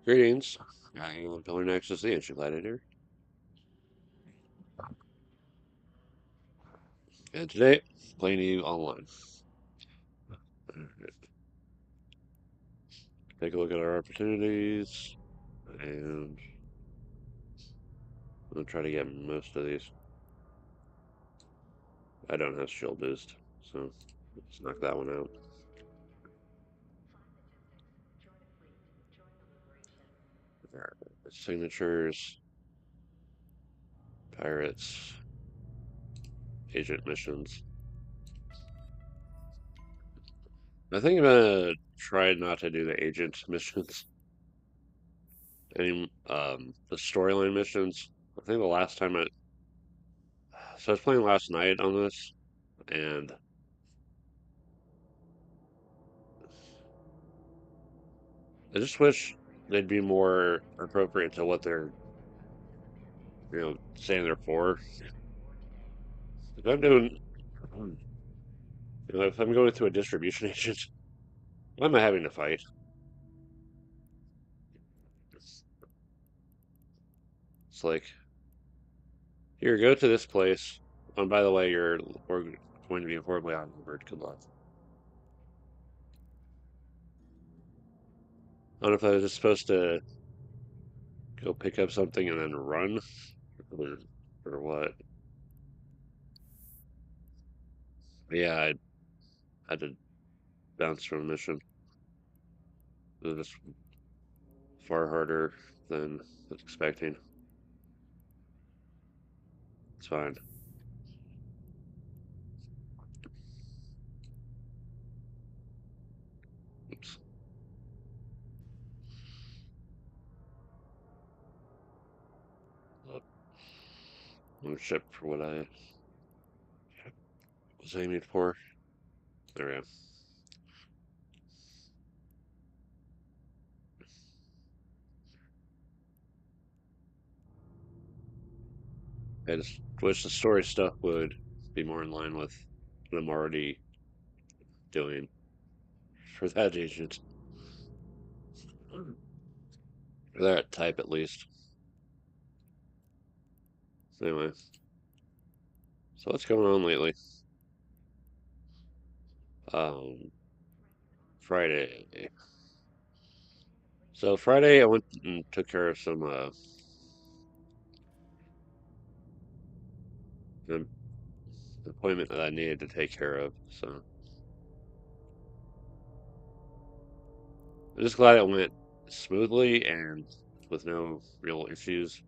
Greetings. I am Pillar Nexus, the Ancient Gladiator, and today, playing you online. Take a look at our opportunities, and I'm gonna try to get most of these. I don't have shield boost, so let's knock that one out. Signatures, pirates, agent missions. I think I'm gonna try not to do the agent missions. The storyline missions. I think the last time so I was playing last night on this, and I just wish they'd be more appropriate to what they're, saying they're for. If I'm doing, if I'm going through a distribution agent, why am I having to fight? It's like, here, go to this place. And by the way, we're going to be horribly outnumbered. Good luck. I don't know if I was just supposed to go pick up something and then run, or, or what. But yeah, I had to bounce from the mission. It was far harder than I was expecting. It's fine. Oops. I'm ship for what I was aiming for. There we go. I just wish the story stuff would be more in line with what I'm already doing for that agent. For that type, at least. So anyway, so what's going on lately? Um, Friday. So Friday, I went and took care of some an appointment that I needed to take care of. So I'm just glad it went smoothly and with no real issues.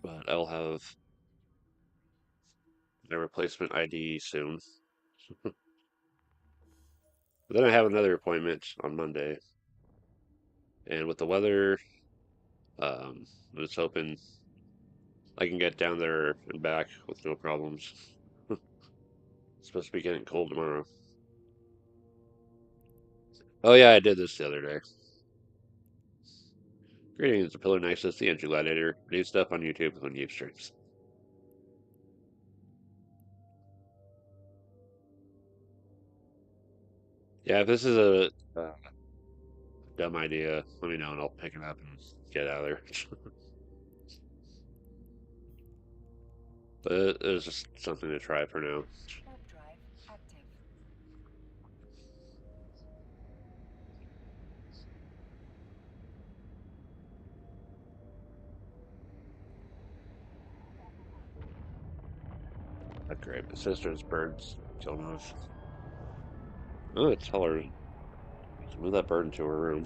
But I'll have a replacement ID soon. But then I have another appointment on Monday, and with the weather, I'm just hoping I can get down there and back with no problems. It's supposed to be getting cold tomorrow. Oh yeah, I did this the other day. Greetings, the Pillar Nexus, the Entry Gladiator. New stuff on YouTube when you streams. Yeah, if this is a dumb idea, let me know and I'll pick it up and get out of there. But it was just something to try for now. That's great. My sister's birds killed off. Oh, tell her to move that bird into her room.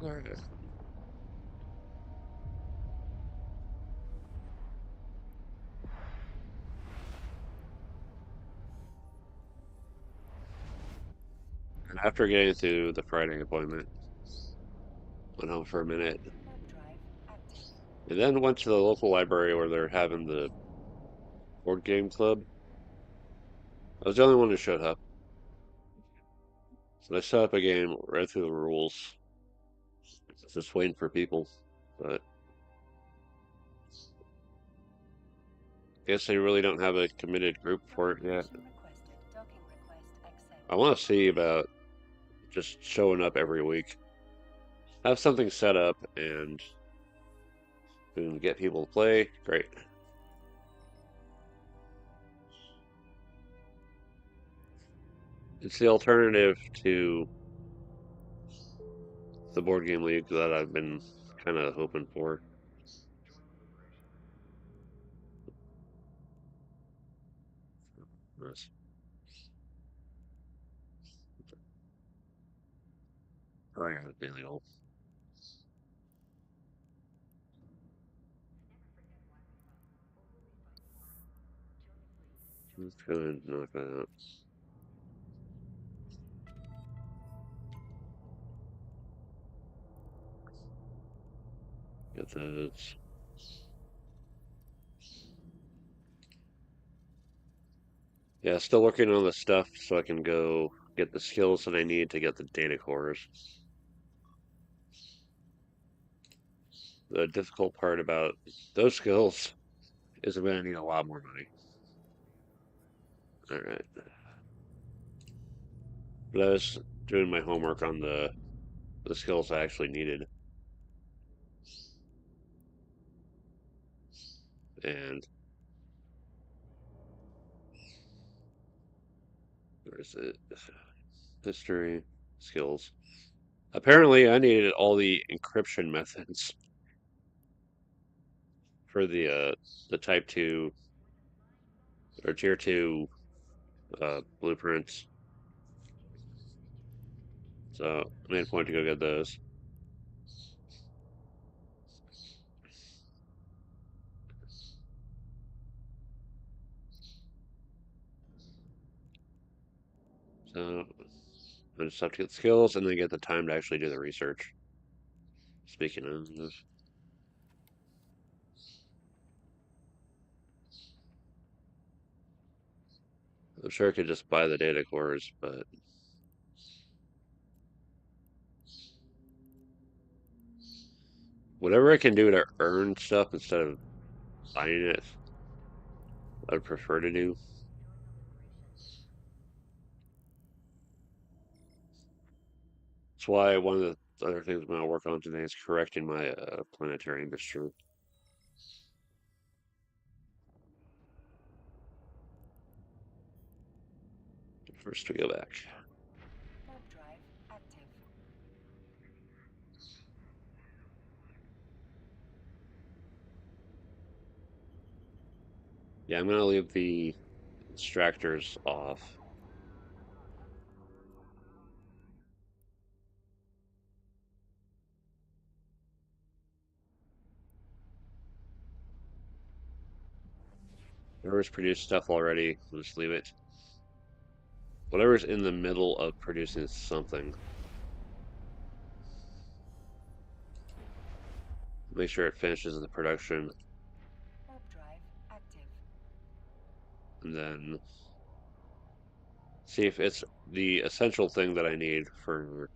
Alright. And after getting through the Friday appointment, went home for a minute, and then went to the local library where they're having the board game club. I was the only one who showed up. So I set up a game, read through the rules, just waiting for people. But Guess they really don't have a committed group for it yet. I want to see about just showing up every week. Have something set up and boom, get people to play. Great. It's the alternative to the board game league that I've been kind of hoping for. Nice. Oh, yeah, it's really old. Let's go ahead and knock that out. Get those. Yeah, still working on the stuff so I can go get the skills that I need to get the data cores. The difficult part about those skills is I'm going to need a lot more money. All right. But I was doing my homework on the skills I actually needed. And where is it? History, skills. Apparently, I needed all the encryption methods for the Type 2 or Tier 2 blueprints. So I made a point to go get those. So I just have to get skills and then get the time to actually do the research. Speaking of, I'm sure I could just buy the data cores, but whatever I can do to earn stuff instead of buying it, I'd prefer to do. That's why one of the other things I'm going to work on today is correcting my planetary industry. First, we go back. Yeah, I'm going to leave the extractors off. Whoever's produced stuff already, we'll just leave it. Whatever's in the middle of producing something, make sure it finishes the production. And then see if it's the essential thing that I need for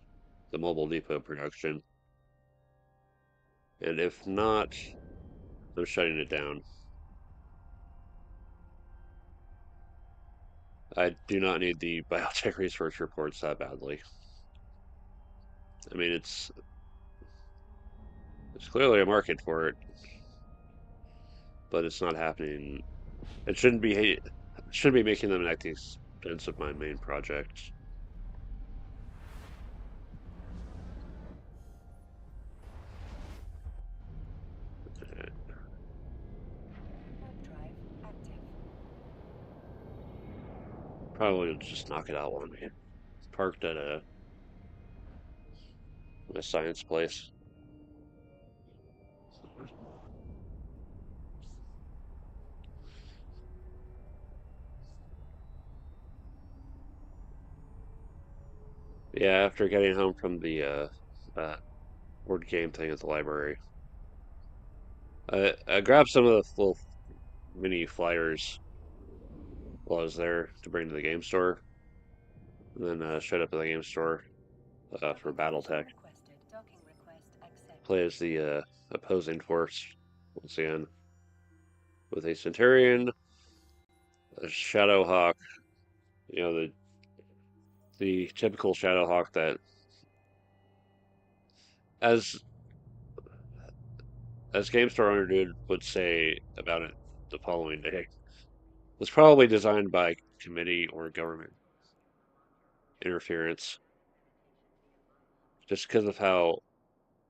the mobile depot production. And if not, I'm shutting it down. I do not need the biotech research reports that badly. I mean, it's clearly a market for it, but it's not happening. It shouldn't be making them at the expense of my main project. Probably just knock it out one day. Parked at a science place. Yeah, after getting home from the board game thing at the library, I grabbed some of the little mini flyers while I was there to bring to the game store, and then showed up at the game store for BattleTech. Play as the opposing force once again. with a Centurion, a Shadowhawk, you know, the typical Shadowhawk that, as Game Store owner dude would say about it the following day, was probably designed by committee or government interference, just because of how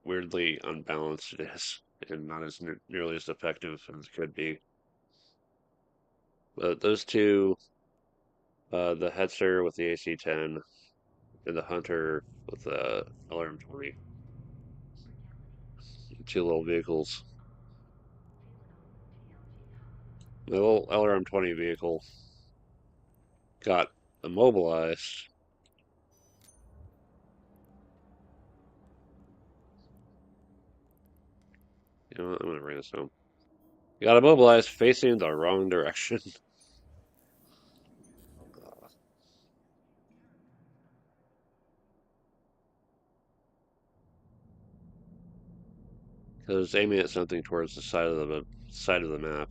weirdly unbalanced it is and not as nearly as effective as it could be. But those two, the Headster with the AC-10 and the Hunter with the LRM-20, two little vehicles. The little LRM-20 vehicle got immobilized. You know what? I'm gonna bring this home. Got immobilized facing the wrong direction. Because aiming at something towards the side of the map.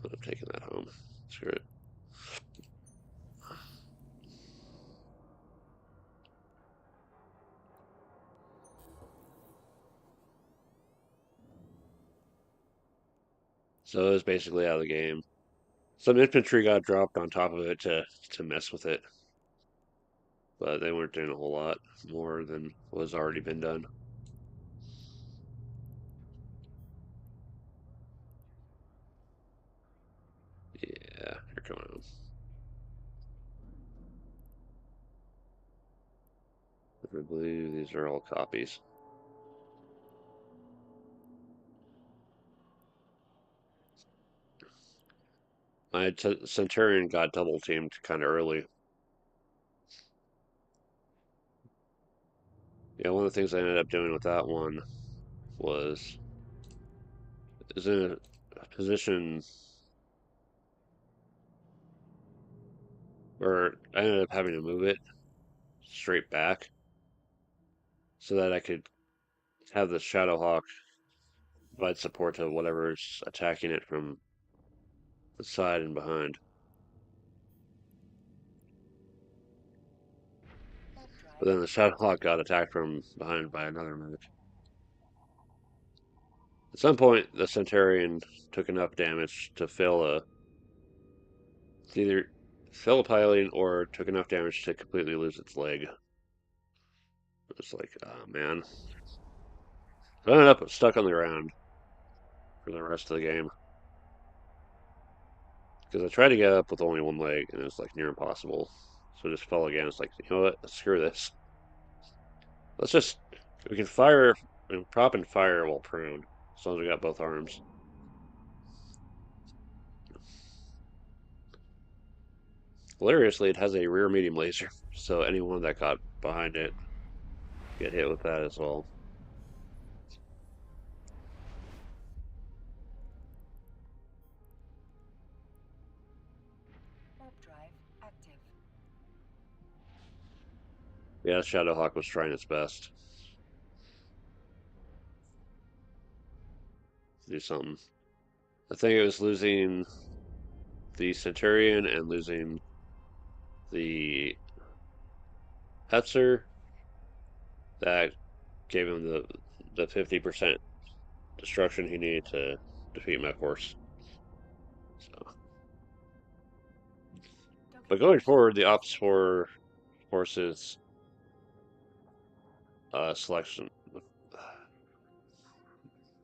I'm taking that home. Screw it. So it was basically out of the game. Some infantry got dropped on top of it to mess with it, but they weren't doing a whole lot more than was already been done. Yeah, they're coming on. I believe these are all copies. My Centurion got double teamed kind of early. Yeah, one of the things I ended up doing with that one was is in a position where I ended up having to move it straight back so that I could have the Shadowhawk provide support to whatever's attacking it from the side and behind. But then the Shadowhawk got attacked from behind by another medic. At some point, the Centurion took enough damage to either fail a piloting or took enough damage to completely lose its leg. It's like, oh man. I ended up stuck on the ground for the rest of the game. Because I tried to get up with only one leg and it was like near impossible. So I just fell again. It's like, you know what? Screw this. Let's just, we can fire, and prop and fire while prone. As long as we got both arms. Hilariously, it has a rear medium laser. So anyone that got behind it get hit with that as well. Yeah, Shadowhawk was trying its best to do something. I think it was losing the Centurion and losing the Hetzer that gave him the 50% destruction he needed to defeat my force. So, but going forward, the Ops 4 forces selection,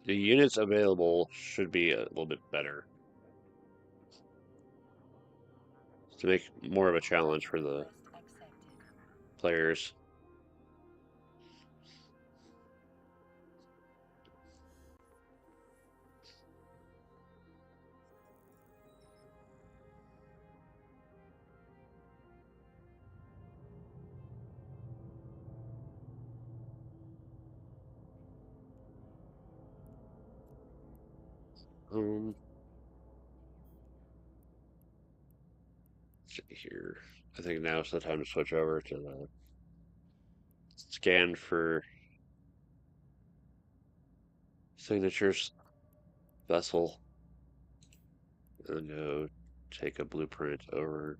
the units available should be a little bit better to make more of a challenge for the players. Um, let's see here. I think now's the time to switch over to the scan for signatures vessel and go take a blueprint over.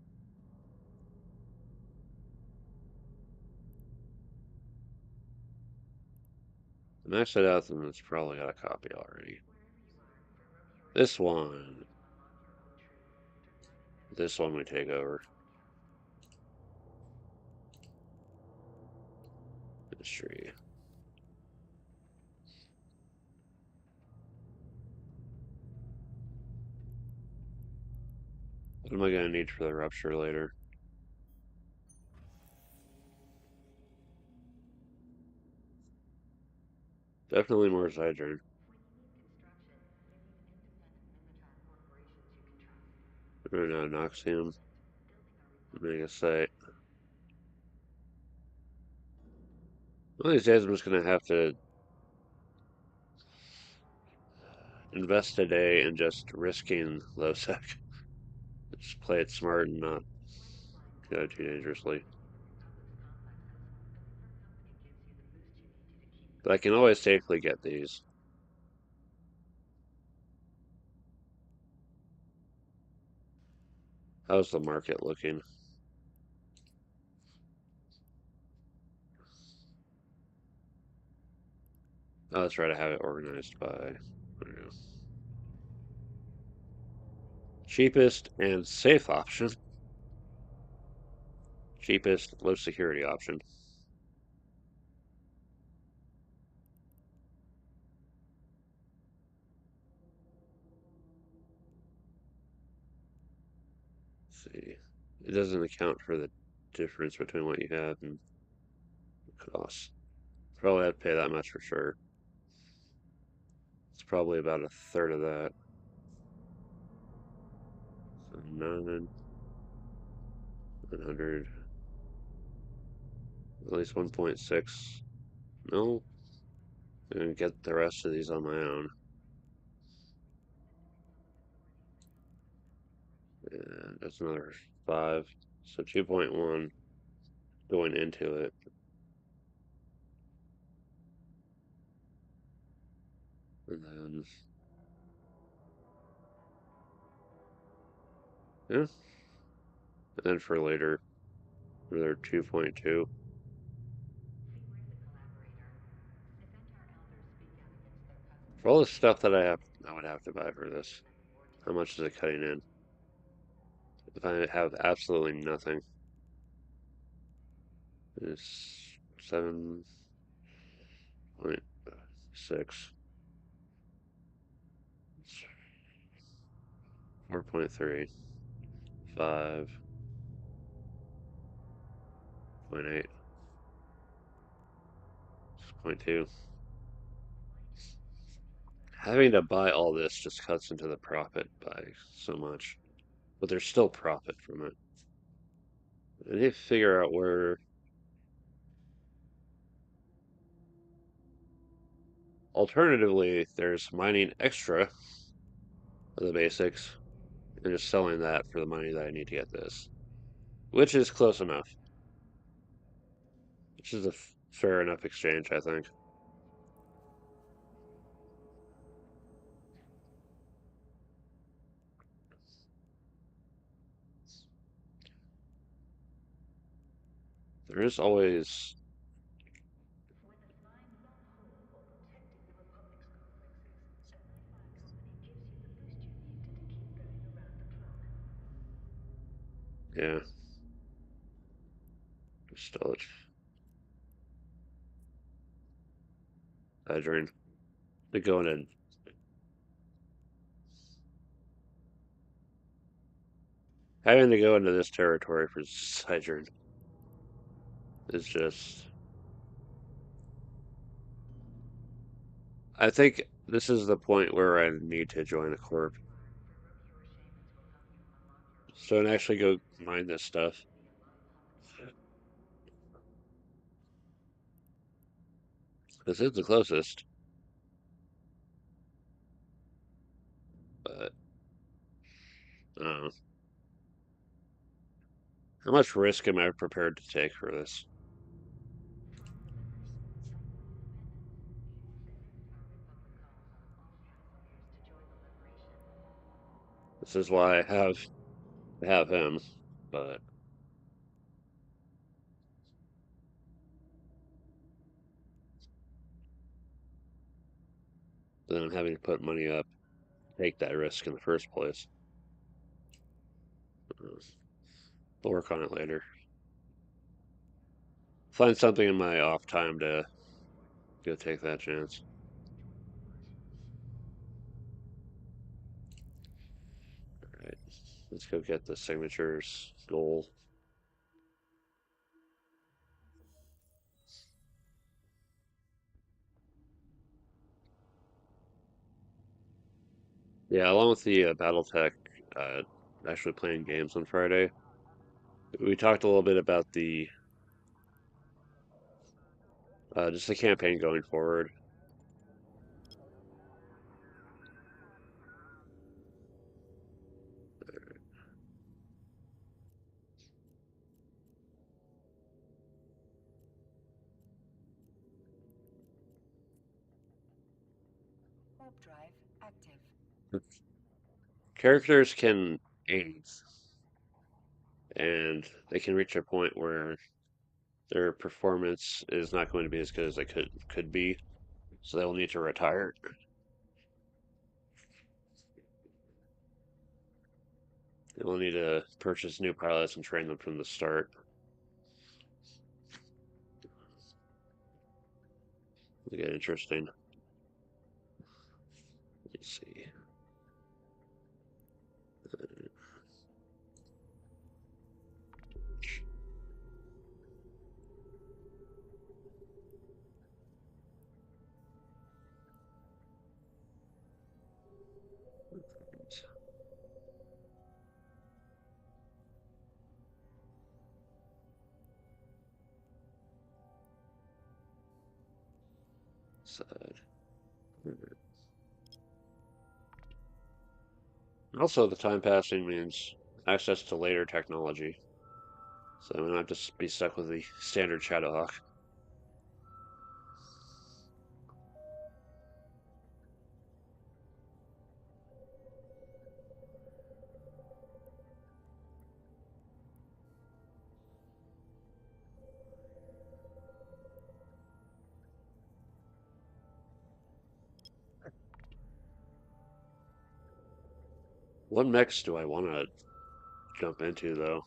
Max it out, and it's probably got a copy already. This one. This one we take over. History. What am I going to need for the rupture later? Definitely more Zyger. Or no, Noxium. Mega Site. One of these days I'm just going to have to invest a day in just risking low sec. Just play it smart and not go too dangerously. But I can always safely get these. How's the market looking? Oh, let's try to have it organized by cheapest and safe option. Cheapest, low security option. Let's see. It doesn't account for the difference between what you have and costs. Probably have to pay that much for sure. It's probably about a third of that. So 900, at least 1.6. No, I'm gonna get the rest of these on my own. And that's another 5. So 2.1 going into it. And then, yeah. And then for later, another 2.2. For all the stuff that I would have to buy for this. How much is it cutting in? If I have absolutely nothing, it's 7.6, 4.3, 5.8, 6.2. Having to buy all this just cuts into the profit by so much, but there's still profit from it. I need to figure out where. Alternatively, there's mining extra of the basics and just selling that for the money that I need to get this, which is close enough. Which is a fair enough exchange, I think. There is always. Yeah, still a dream to go in and having to go into this territory for Sojourn is just. I think this is the point where I need to join a corp. So and actually go mine this stuff. This is the closest, but how much risk am I prepared to take for this? This is why I have him, but then I'm having to put money up, take that risk in the first place. I'll work on it later. Find something in my off time to go take that chance. All right, let's go get the signatures goal. Yeah, along with the BattleTech, uh, actually playing games on Friday. We talked a little bit about the just the campaign going forward. Characters can age, and they can reach a point where their performance is not going to be as good as they could be, so they will need to retire. They will need to purchase new pilots and train them from the start. It'll get interesting. Let's see. Side. Also, the time passing means access to later technology, so we don't have to be stuck with the standard Shadowhawk. What mechs do I want to jump into, though?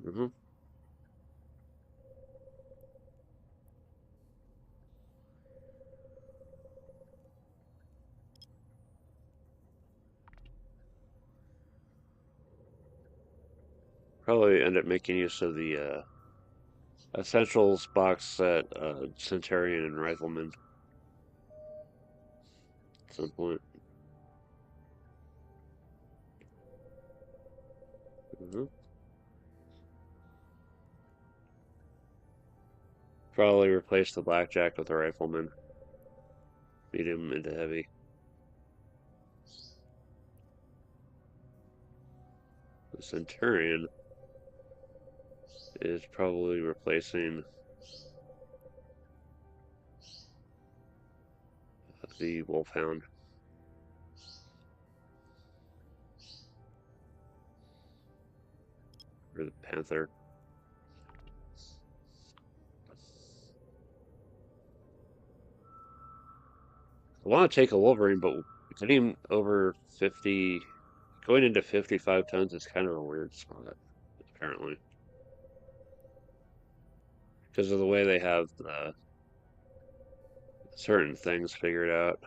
hmm Probably end up making use of the Essentials box set, Centurion and Rifleman at some point. hmm Probably replace the Blackjack with the Rifleman, medium into heavy. The Centurion is probably replacing the Wolfhound or the Panther. I want to take a Wolverine, but getting over 50, going into 55 tons is kind of a weird spot, apparently, because of the way they have certain things figured out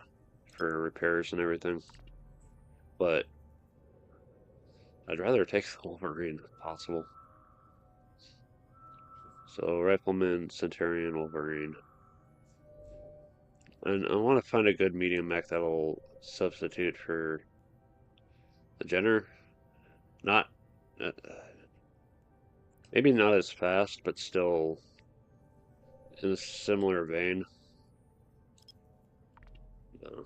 for repairs and everything. But I'd rather take the Wolverine if possible. So Rifleman, Centurion, Wolverine. And I want to find a good medium mech that'll substitute for the Jenner. Not, uh, maybe not as fast, but still in a similar vein. Uh,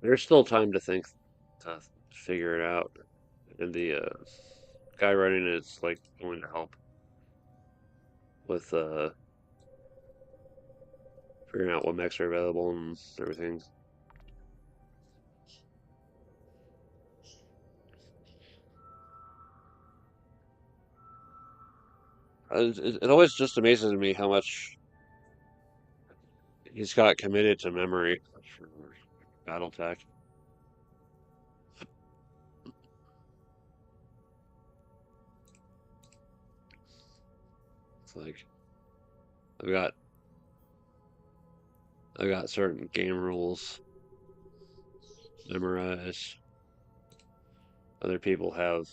There's still time to figure it out, and the guy running it is like going to help with figuring out what mechs are available and everything. It always just amazes me how much he's got committed to memory for BattleTech. It's like I've got I've got certain game rules memorized. Other people have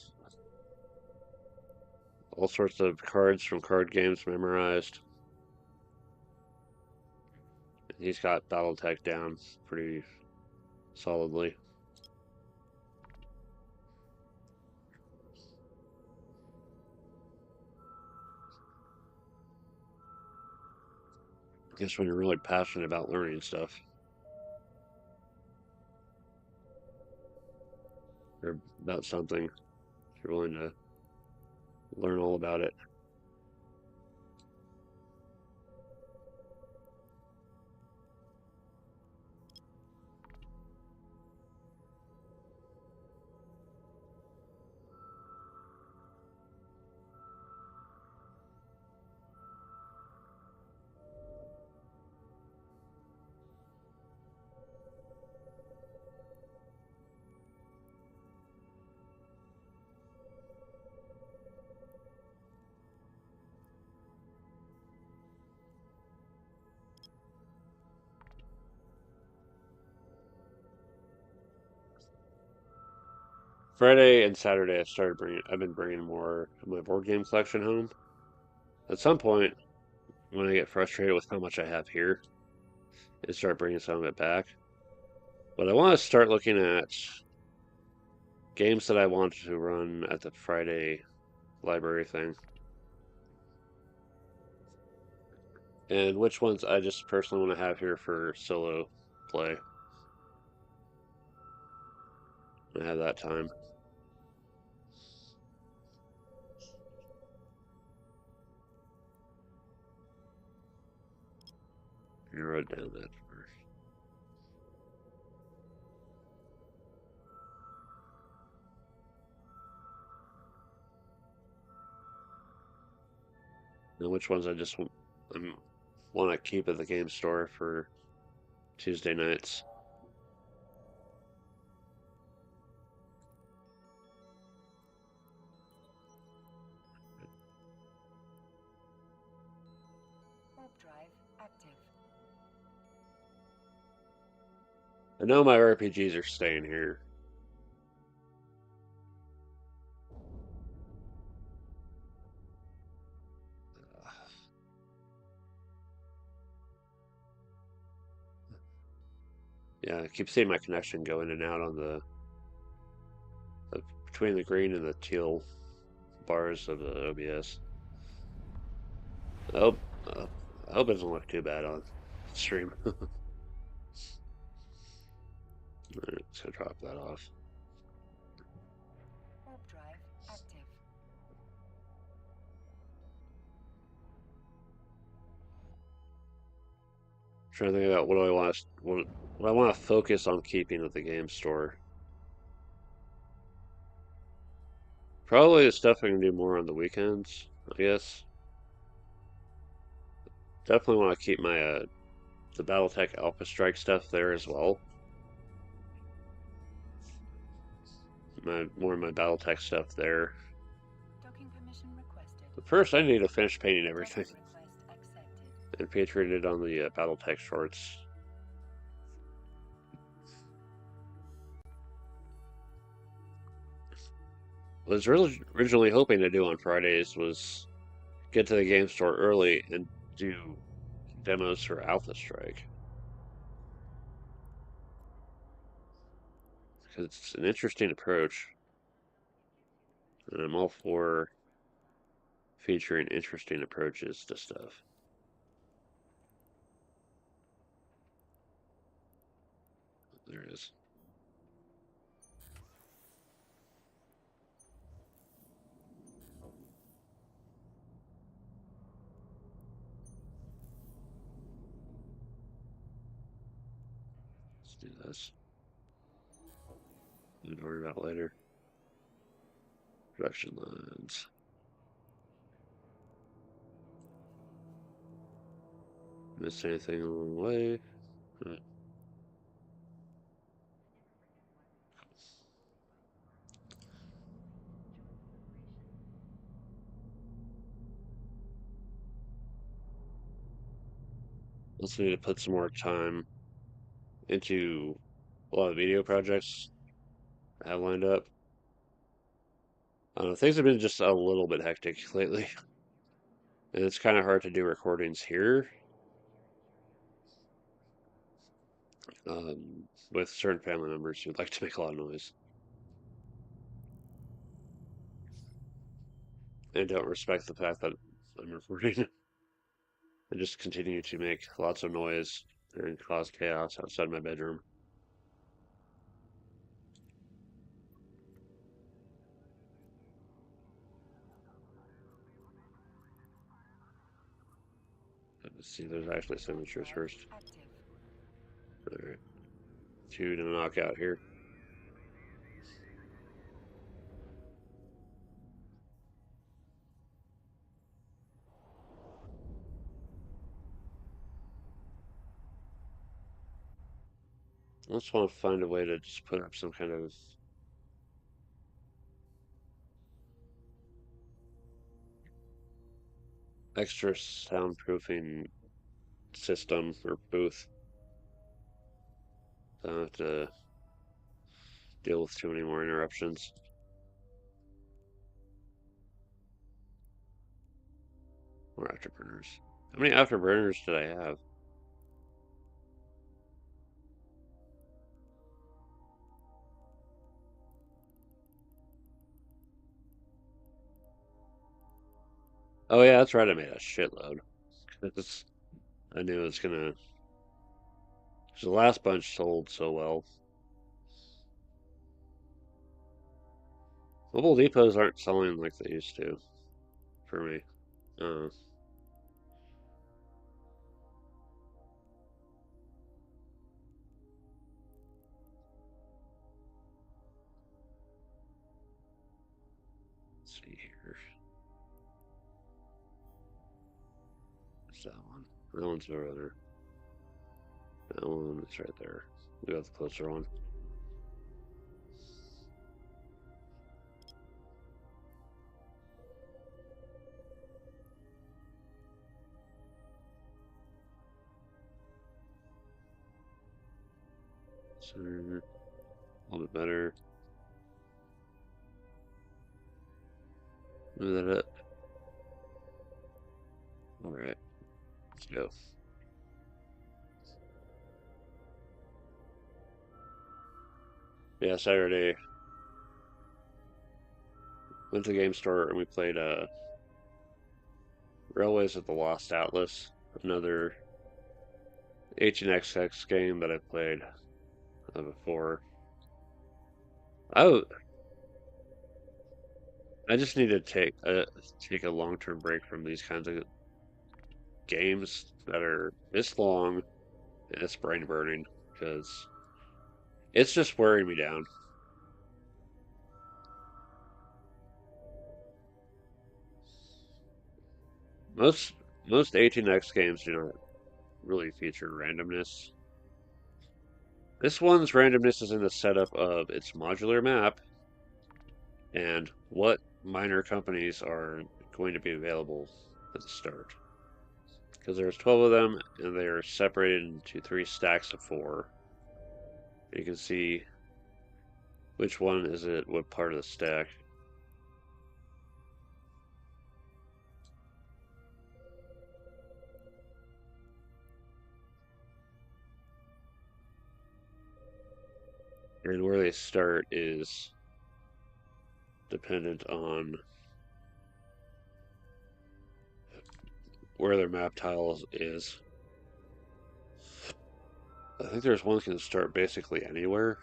all sorts of cards from card games memorized. He's got BattleTech down pretty solidly. I guess when you're really passionate about learning stuff, or about something, you're willing to learn all about it. Friday and Saturday, I've been bringing more of my board game collection home. At some point, when I get frustrated with how much I have here, I start bringing some of it back. But I want to start looking at games that I want to run at the Friday library thing, and which ones I just personally want to have here for solo play. I have that time. You wrote down that first. And which ones I want to keep at the game store for Tuesday nights. I know my RPGs are staying here. Yeah, I keep seeing my connection go in and out on the between the green and the teal bars of the OBS. I hope I hope it doesn't look too bad on stream. Alright, let's go drop that off. Trying to think about what I want to focus on keeping at the game store. Probably the stuff I can do more on the weekends, I guess. Definitely want to keep my the BattleTech Alpha Strike stuff there as well. More of my BattleTech stuff there. But first, I need to finish painting everything and featuring it on the BattleTech shorts. What I was really originally hoping to do on Fridays was get to the game store early and do demos for Alpha Strike. Because it's an interesting approach. And I'm all for featuring interesting approaches to stuff. There it is. do this. Don't worry about it later. Production lines. Missed anything along the way? Also need to put some more time into a lot of video projects I have lined up. Things have been just a little bit hectic lately, and it's kind of hard to do recordings here with certain family members who like to make a lot of noise and don't respect the fact that I'm recording and just continue to make lots of noise and cause chaos outside my bedroom. Let's see, there's actually signatures first. Alright. 2 to knock out here. I just want to find a way to just put up some kind of extra soundproofing system or booth. I don't have to deal with too many more interruptions. More afterburners. How many afterburners did I have? Oh yeah, that's right, I made a shitload. I knew it was gonna... The last bunch sold so well. Mobile depots aren't selling like they used to, for me. Let's see here. What's that one? That one's over there. That one is right there. We got the closer one. So, a little bit better. Move that up. Alright, let's go. Yeah, Saturday. Went to the game store and we played Railways of the Lost Atlas. Another H&XX game that I played before. I just need to take a long-term break from these kinds of games that are this long and it's brain burning because it's just wearing me down. Most most 18X games do not really feature randomness. This one's randomness is in the setup of its modular map and what minor companies are going to be available at the start. Because there's 12 of them and they are separated into 3 stacks of 4. You can see which one is it, what part of the stack. And where they start is dependent on where their map tile is. I think there's one that can start basically anywhere.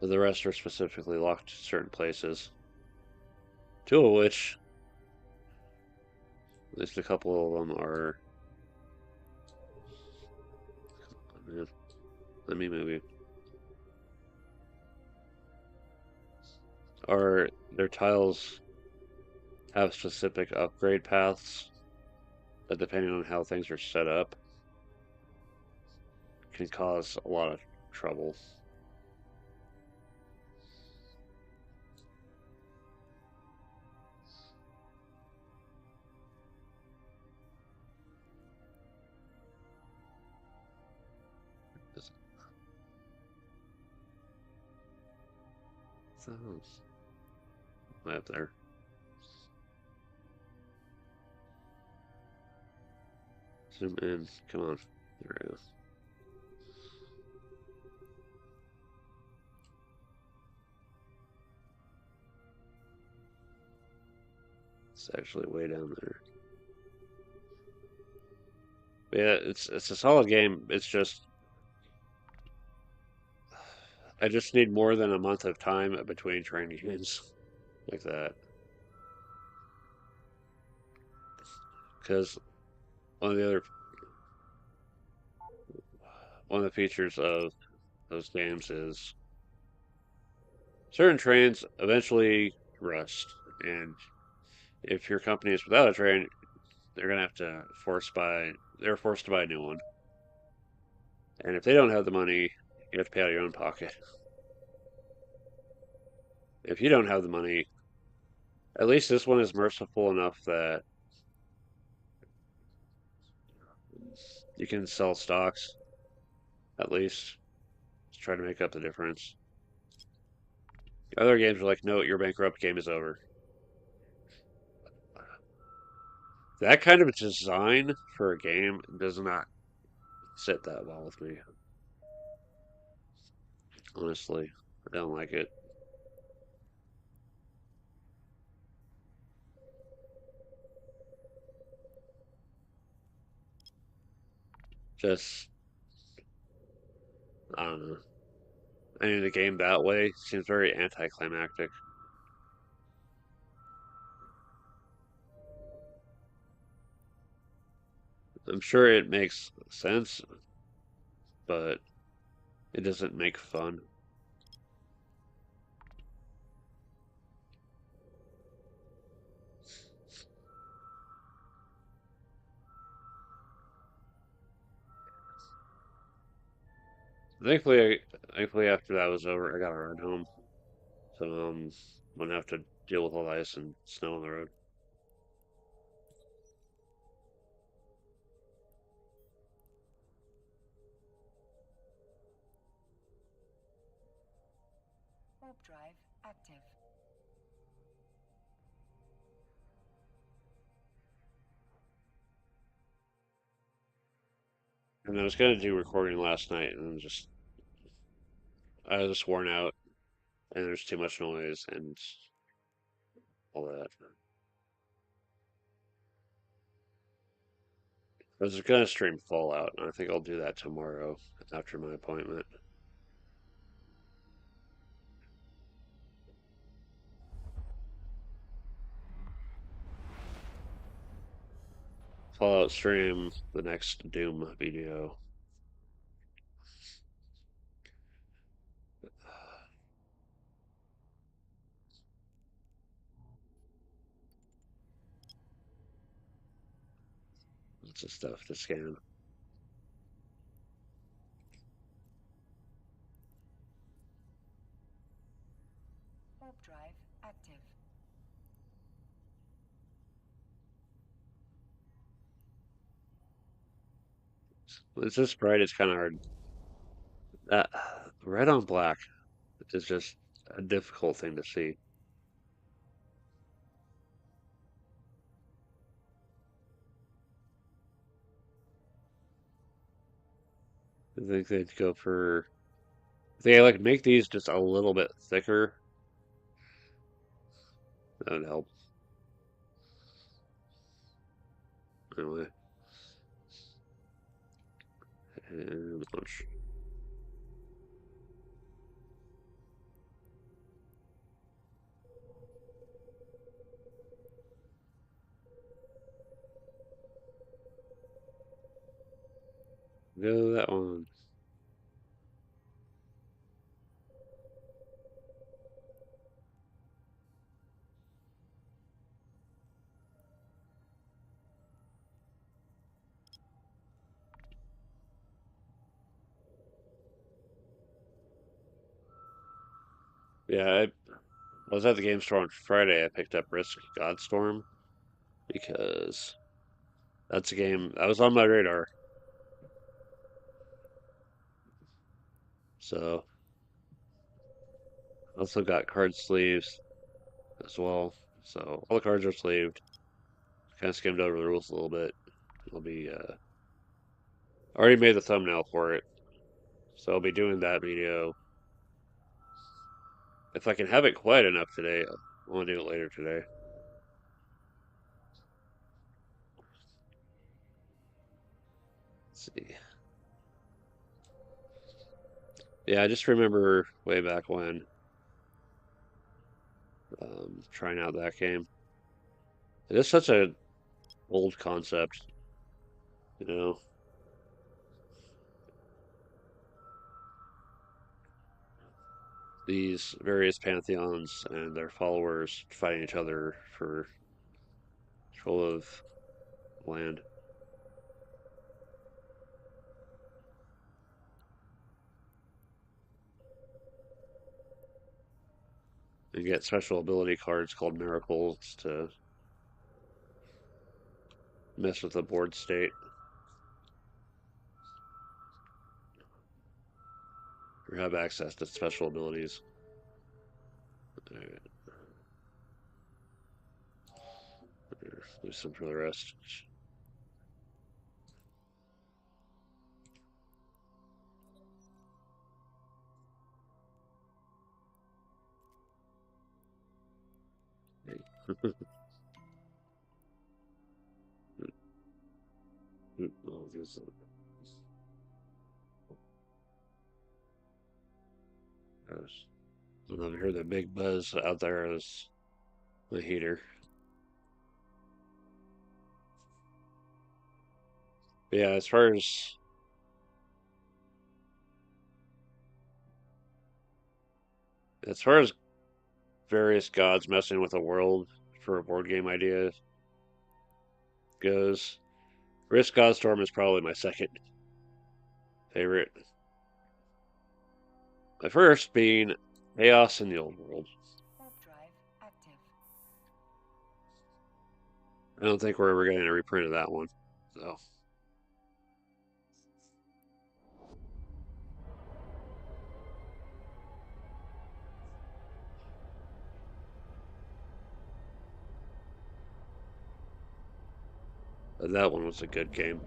But the rest are specifically locked to certain places. Two of which, at least a couple of them are. Man, let me maybe. Are their tiles have specific upgrade paths that, depending on how things are set up, can cause a lot of trouble. So, way up there. Zoom in. Come on. There we go. It's actually way down there. But yeah, it's a solid game. It's just I just need more than a month of time between training games like that. Because one of the other one of the features of those games is certain trains eventually rust, and if your company is without a train, they're gonna have to they're forced to buy a new one. And if they don't have the money, you have to pay out of your own pocket. If you don't have the money, at least this one is merciful enough that you can sell stocks, at least, to try to make up the difference. Other games are like, no, you're bankrupt, game is over. That kind of design for a game does not sit that well with me, honestly. I don't like it. Just, I don't know. Ending the game that way seems very anticlimactic. I'm sure it makes sense, but it doesn't make fun. Thankfully, after that was over, I got a ride home, so wouldn't have to deal with all the ice and snow on the road. Warp drive active. And I was gonna do recording last night, and I was just worn out, and there's too much noise and all that. I was gonna stream Fallout, and I think I'll do that tomorrow after my appointment. Fallout stream the next Doom video. Lots of stuff to scan. Warp drive active. It's just bright, it's kind of hard. That red on black is just a difficult thing to see. I think they'd go for if they like make these just a little bit thicker. That would help. Anyway, and launch. Go that one. Yeah, I was at the game store on Friday. I picked up Risk Godstorm because that's a game that was on my radar. So also got card sleeves as well. So all the cards are sleeved. Kind of skimmed over the rules a little bit. I'll be already made the thumbnail for it, so I'll be doing that video. If I can have it quiet enough today, I want to do it later today. Let's see. Yeah, I just remember way back when trying out that game. It is such a old concept, you know. These various pantheons and their followers fighting each other for control of land. You get special ability cards called miracles to mess with the board state or have access to special abilities. Alright, do some for the rest. Oh, gosh. I don't know if you heard the big buzz out there is the heater. But yeah, as far as various gods messing with the world for a board game idea goes, Risk Godstorm is probably my second favorite. My first being Chaos in the Old World. Warp drive active. I don't think we're ever getting a reprint of that one. So that one was a good game.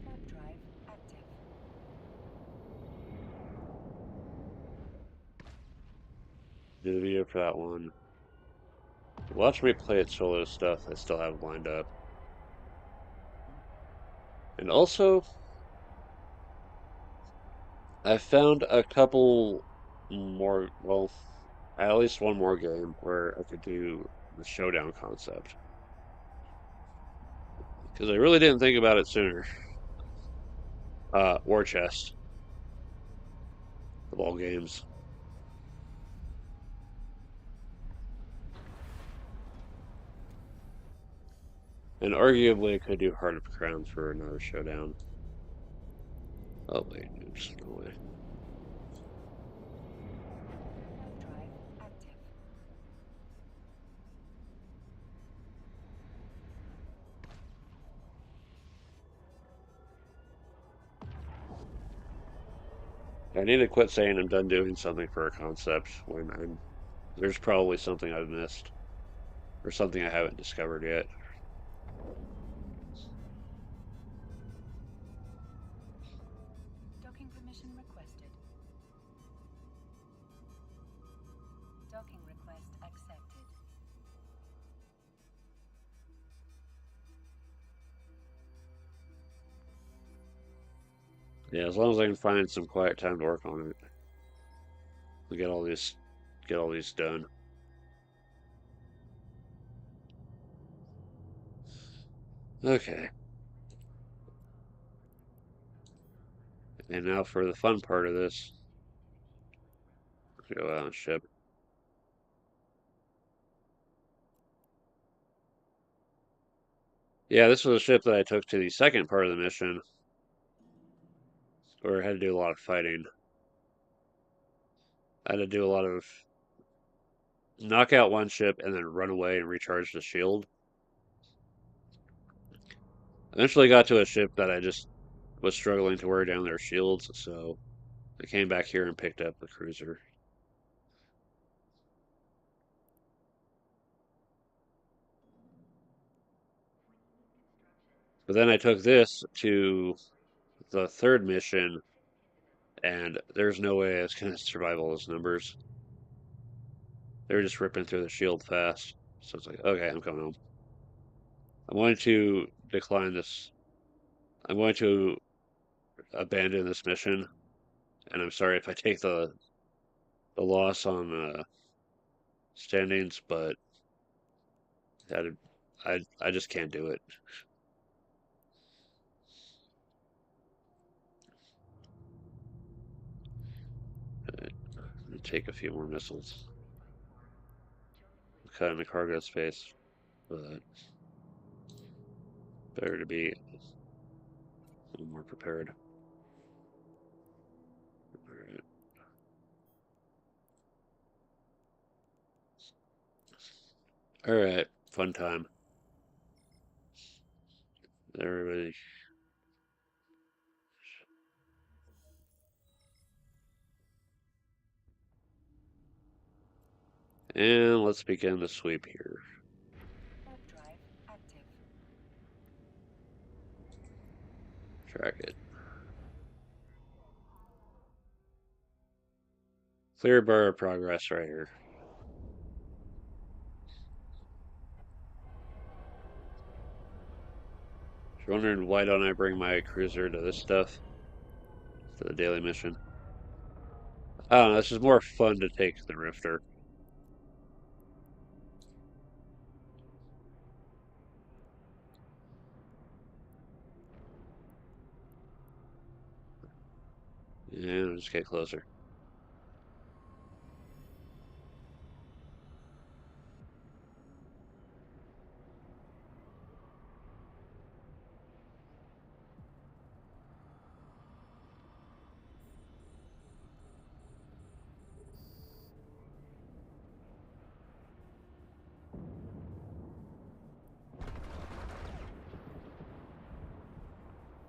Warp drive active. Did a video for that one. Watch me play it solo stuff I still have lined up. And also, I found a couple more, well, at least one more game where I could do the showdown concept. Because I really didn't think about it sooner. War Chest, of all games. And arguably, I could do Heart of Crown for another showdown. Oh, wait, oops, no way. Warp drive active. I need to quit saying I'm done doing something for a concept when there's probably something I've missed or something I haven't discovered yet. Docking permission requested. Docking request accepted. Yeah, as long as I can find some quiet time to work on it, we get all these done. Okay, and now for the fun part of this, go out and ship. Yeah, this was a ship that I took to the second part of the mission, where I had to do a lot of fighting. I had to do a lot of knock out one ship and then run away and recharge the shield. Eventually got to a ship that I just was struggling to wear down their shields, so I came back here and picked up the cruiser. But then I took this to the third mission, and there's no way I was going to survive all those numbers. They were just ripping through the shield fast. So it's like, okay, I'm coming home. I'm going to decline this. I'm going to abandon this mission, and I'm sorry if I take the loss on standings, but I, I just can't do it. Take a few more missiles. Cut into cargo space, but better to be a little more prepared. All right. All right. Fun time. Everybody. And let's begin the sweep here. Warp drive active. Track it. Clear bar of progress right here. If you're wondering why don't I bring my cruiser to this stuff, to the daily mission. I don't know, it's just more fun to take the Rifter. And just get closer.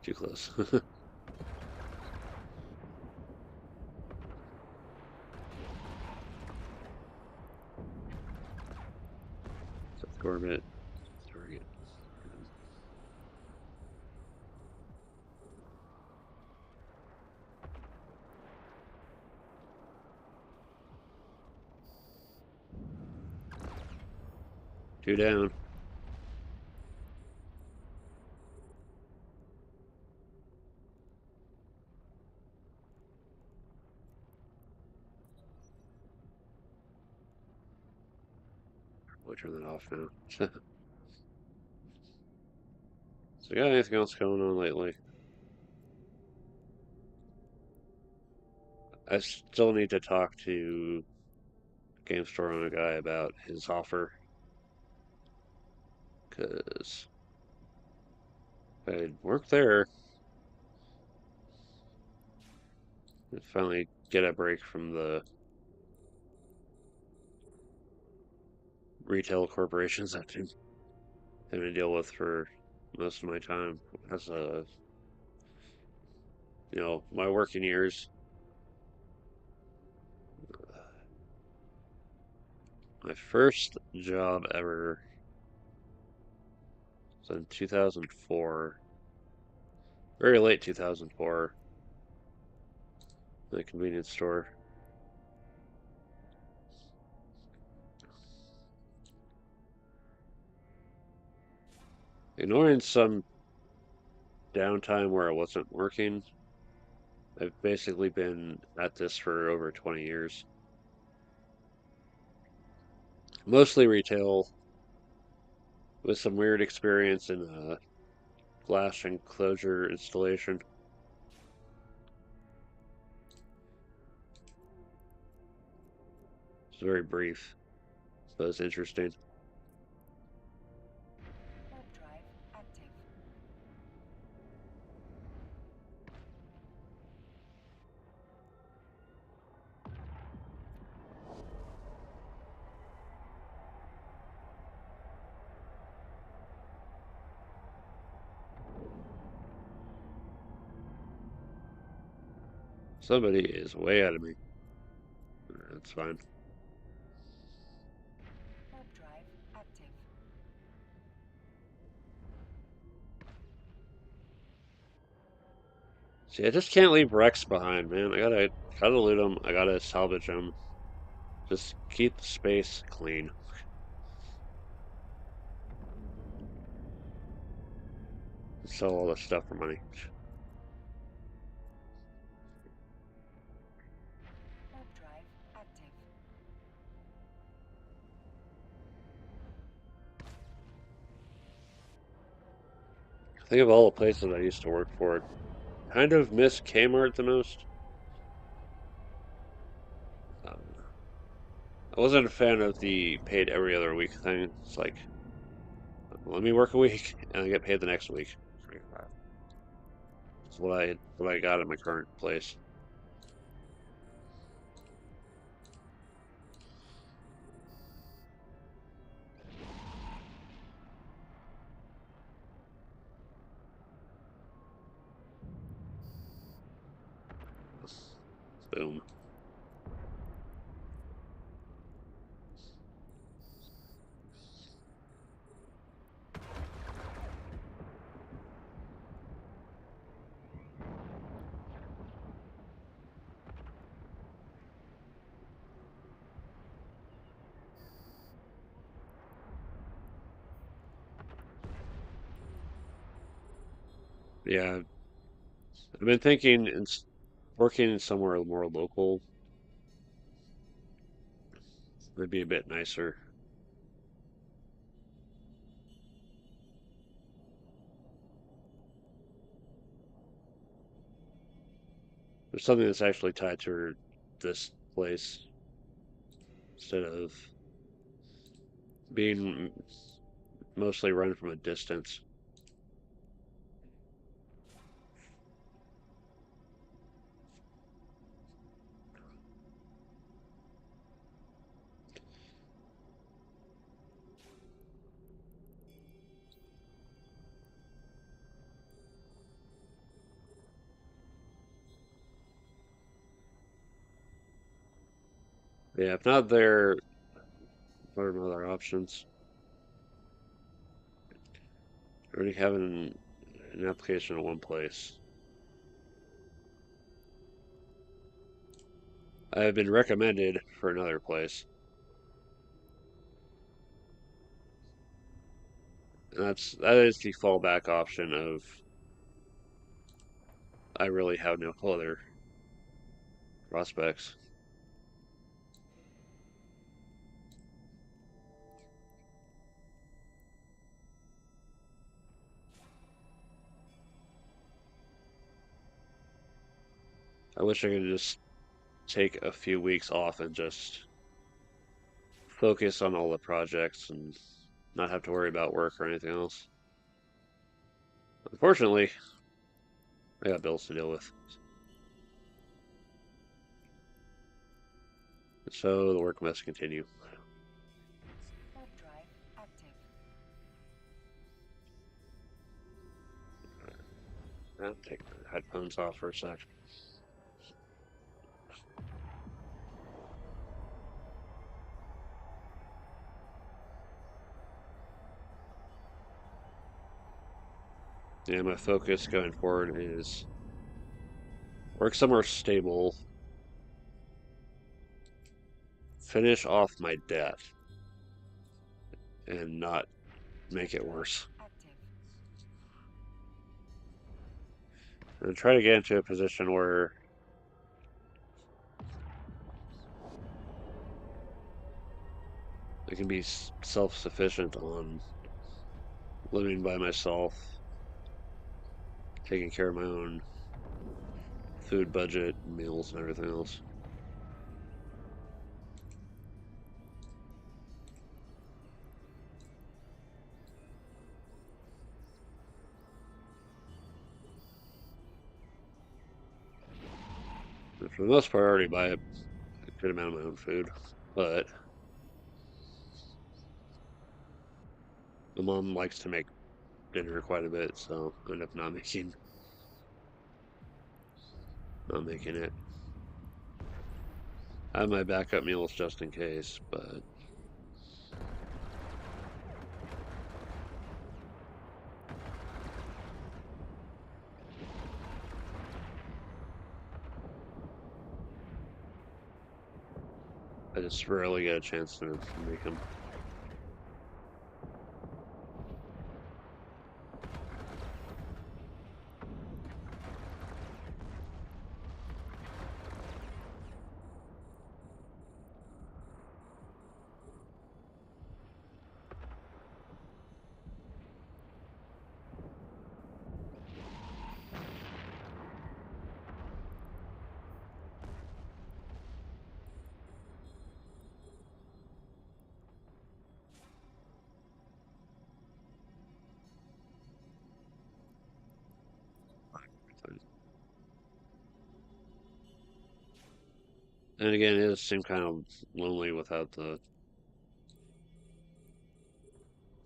Too close. South orbit. Target. 2 down. We'll turn that off now. So, got anything else going on lately? I still need to talk to Game Store owner guy about his offer. Because if I work there, I'd finally get a break from the retail corporations I've been having to deal with for most of my time as a, my working years. My first job ever was in 2004, very late 2004, at a convenience store. Ignoring some downtime where I wasn't working, I've basically been at this for over 20 years. Mostly retail, with some weird experience in glass enclosure installation. It's very brief, but it's interesting. Web drive active. Somebody is way out of me. That's fine. Web drive active. See, I just can't leave Rex behind, man. I gotta loot him. I gotta salvage him. Just keep the space clean. Sell all this stuff for money. Web drive active. Think of all the places I used to work for. Kind of miss Kmart the most. Um, I wasn't a fan of the paid every other week thing. It's like, let me work a week and I get paid the next week. That's what I got at my current place. Boom. Yeah, I've been thinking working somewhere more local would be a bit nicer. There's something that's actually tied to this place instead of being mostly run from a distance. Yeah, if not there, what are other options? Already having an application in one place. I have been recommended for another place. And that is the fallback option of I really have no other prospects. I wish I could just take a few weeks off and just focus on all the projects and not have to worry about work or anything else. Unfortunately, I got bills to deal with. So the work must continue. Web drive active. I'll take the headphones off for a sec. Yeah, my focus going forward is work somewhere stable, finish off my debt, and not make it worse. Active. And try to get into a position where I can be self-sufficient on living by myself, taking care of my own food budget, meals, and everything else. And for the most part, I already buy a good amount of my own food, but my mom likes to make dinner quite a bit, so I end up not making it. I have my backup meals just in case, but I just rarely get a chance to make them. And again, it does seem kind of lonely without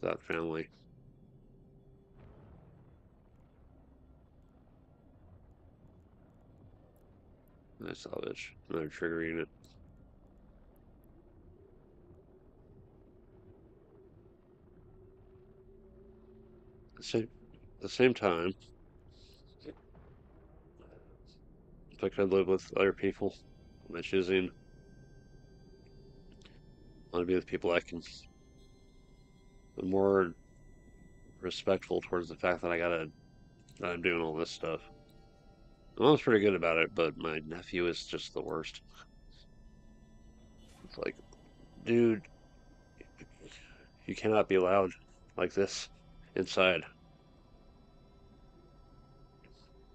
that family. Nice salvage. Another trigger unit. At the same time, if I could live with other people, am I choosing? I want to be with people I can. I'm more respectful towards the fact that I'm doing all this stuff. My mom's pretty good about it, but my nephew is just the worst. It's like, dude, you cannot be loud like this inside.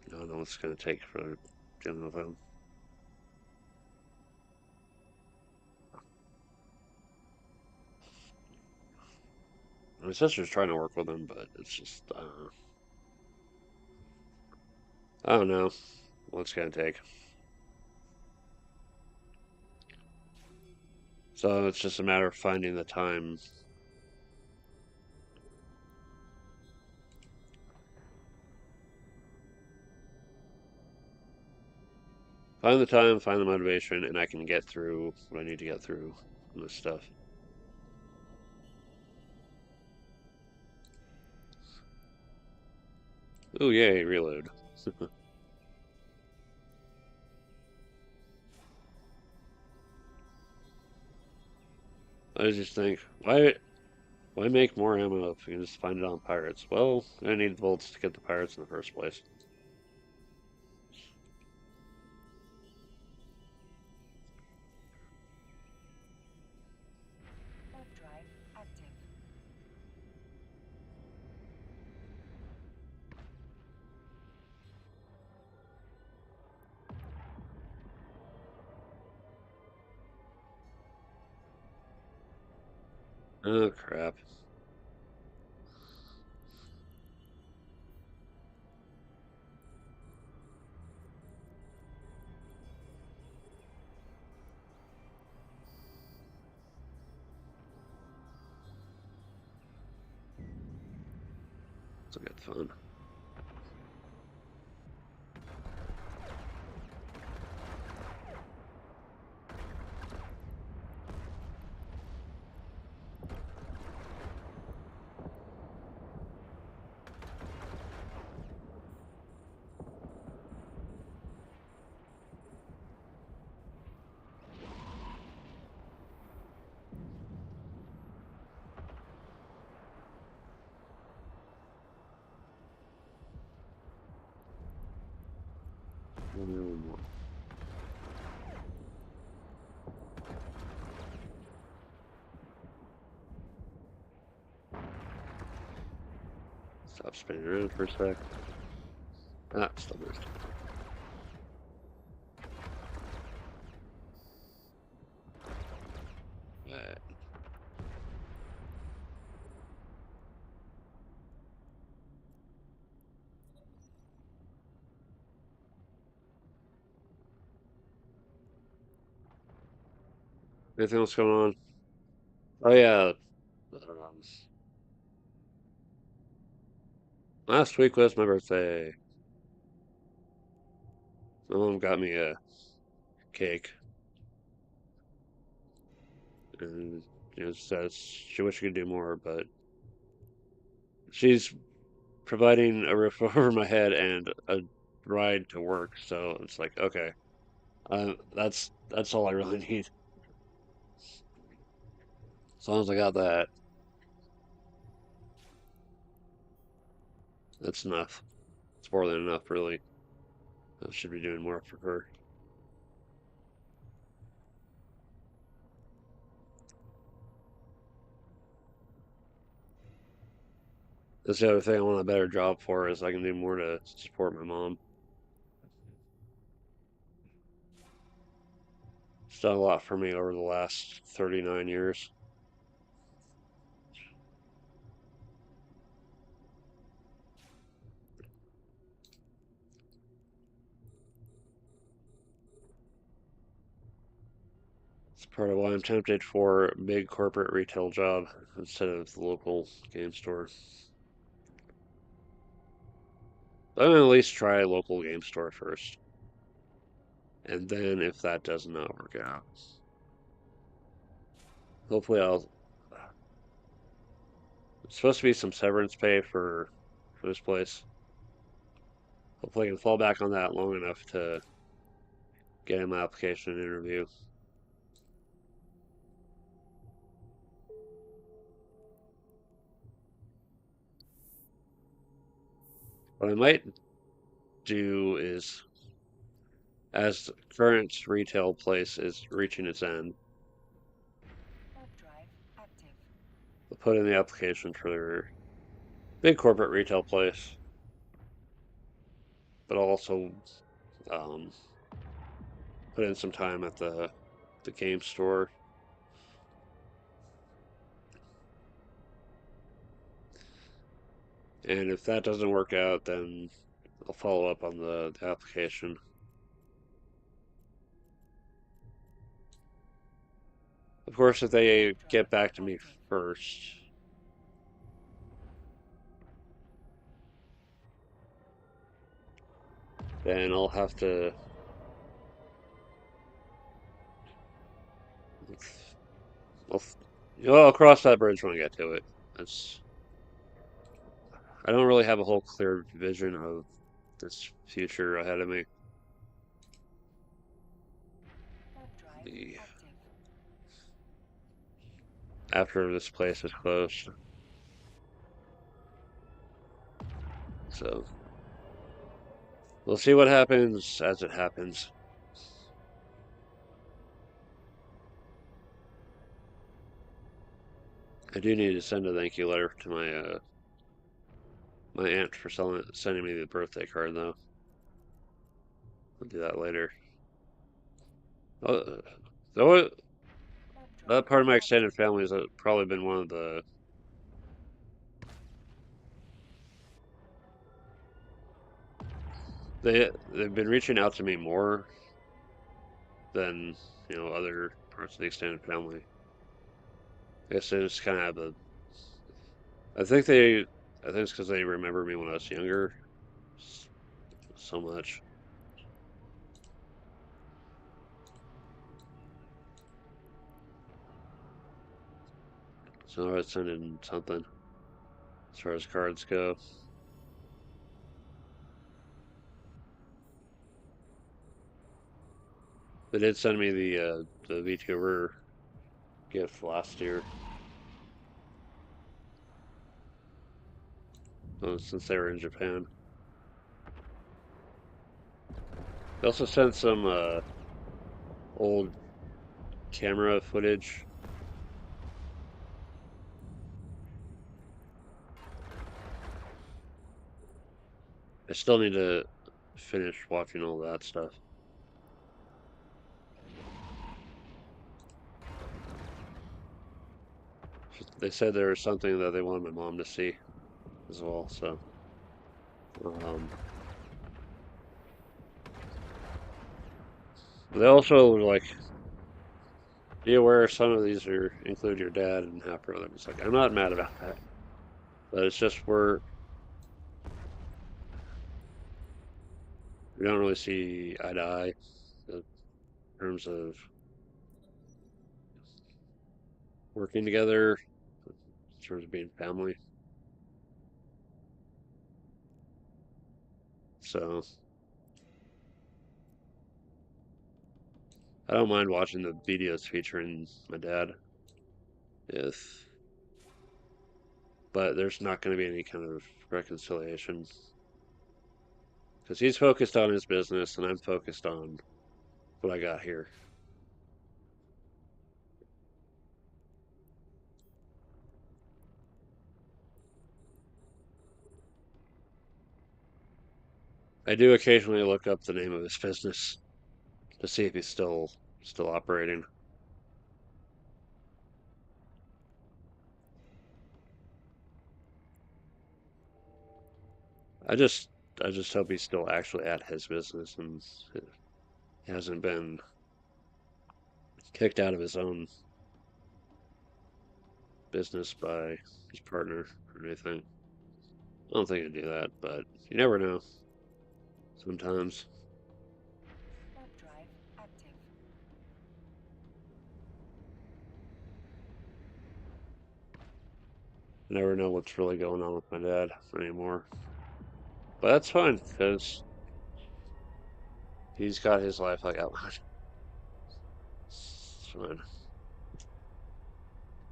I don't know what's going to take for dealing with him. My sister's trying to work with him, but it's just, I don't know what's going to take. So it's just a matter of finding the time. Find the time, find the motivation, and I can get through what I need to get through on this stuff. Oh, yay, reload. I just think, why make more ammo if you can just find it on pirates? Well, I need bolts to get the pirates in the first place. Warp drive active. Oh, crap. It's a good fun. Stop spinning around for a sec. Ah, still moved. Alright. Anything else going on? Oh yeah. Um, Last week was my birthday. My mom got me a cake, and says she wished she could do more, but she's providing a roof over my head and a ride to work. So it's like, okay, that's all I really need. As long as I got that, that's enough. It's more than enough, really. I should be doing more for her. That's the other thing I want a better job for is I can do more to support my mom. It's done a lot for me over the last 39 years. It's part of why I'm tempted for a big corporate retail job instead of the local game store. I'm gonna at least try a local game store first. And then if that does not work out, hopefully I'll it's supposed to be some severance pay for this place. Hopefully I can fall back on that long enough to get in my application and interview. What I might do is, as the current retail place is reaching its end, Warp drive active. I'll put in the application for their big corporate retail place, but I'll also um, put in some time at the game store. And if that doesn't work out, then I'll follow up on the application. Of course, if they Warp get drive back to me active. first, then I'll have to. I'll, I'll cross that bridge when I get to it. That's. I don't really have a whole clear vision of this future ahead of me. Warp drive The, active. after this place is closed. So we'll see what happens as it happens. I do need to send a thank you letter to my aunt for sending me the birthday card, though. I'll do that later. Oh, though Warp that drive part of my active. extended family has probably been one of they've been reaching out to me more than other parts of the extended family. I guess they just kind of have a. I think they. I think it's because they remember me when I was younger so much. So I was sending something as far as cards go. They did send me the VTuber gift last year, since they were in Japan. They also sent some old camera footage. I still need to finish watching all that stuff. They said there was something that they wanted my mom to see as well, so um, they also were like, be aware some of these are include your dad and half brother. It's like I'm not mad about that, but it's just we don't really see eye to eye in terms of working together, in terms of being family. So I don't mind watching the videos featuring my dad, if but there's not going to be any kind of reconciliation because he's focused on his business and I'm focused on what I got here. I do occasionally look up the name of his business to see if he's still operating. I just I just hope he's still actually at his business and he hasn't been kicked out of his own business by his partner or anything. I don't think he'd do that, but you never know. Sometimes Web drive active. you never know what's really going on with my dad anymore. But that's fine because he's got his life like outlined. It's fine.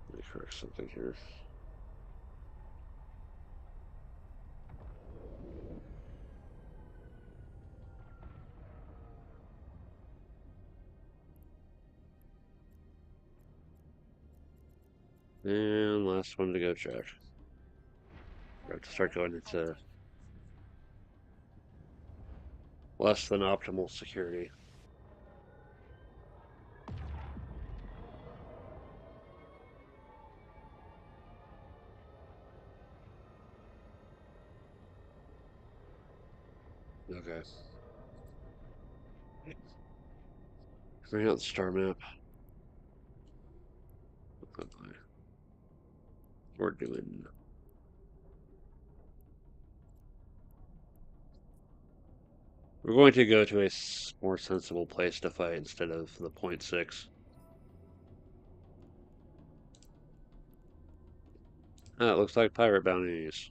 Let me correct something here. And last one to go check. I have to start going into less than optimal security. Okay. Bring out the star map. We're doing. We're going to go to a more sensible place to fight instead of the point 0.6. Ah, it looks like pirate bounties.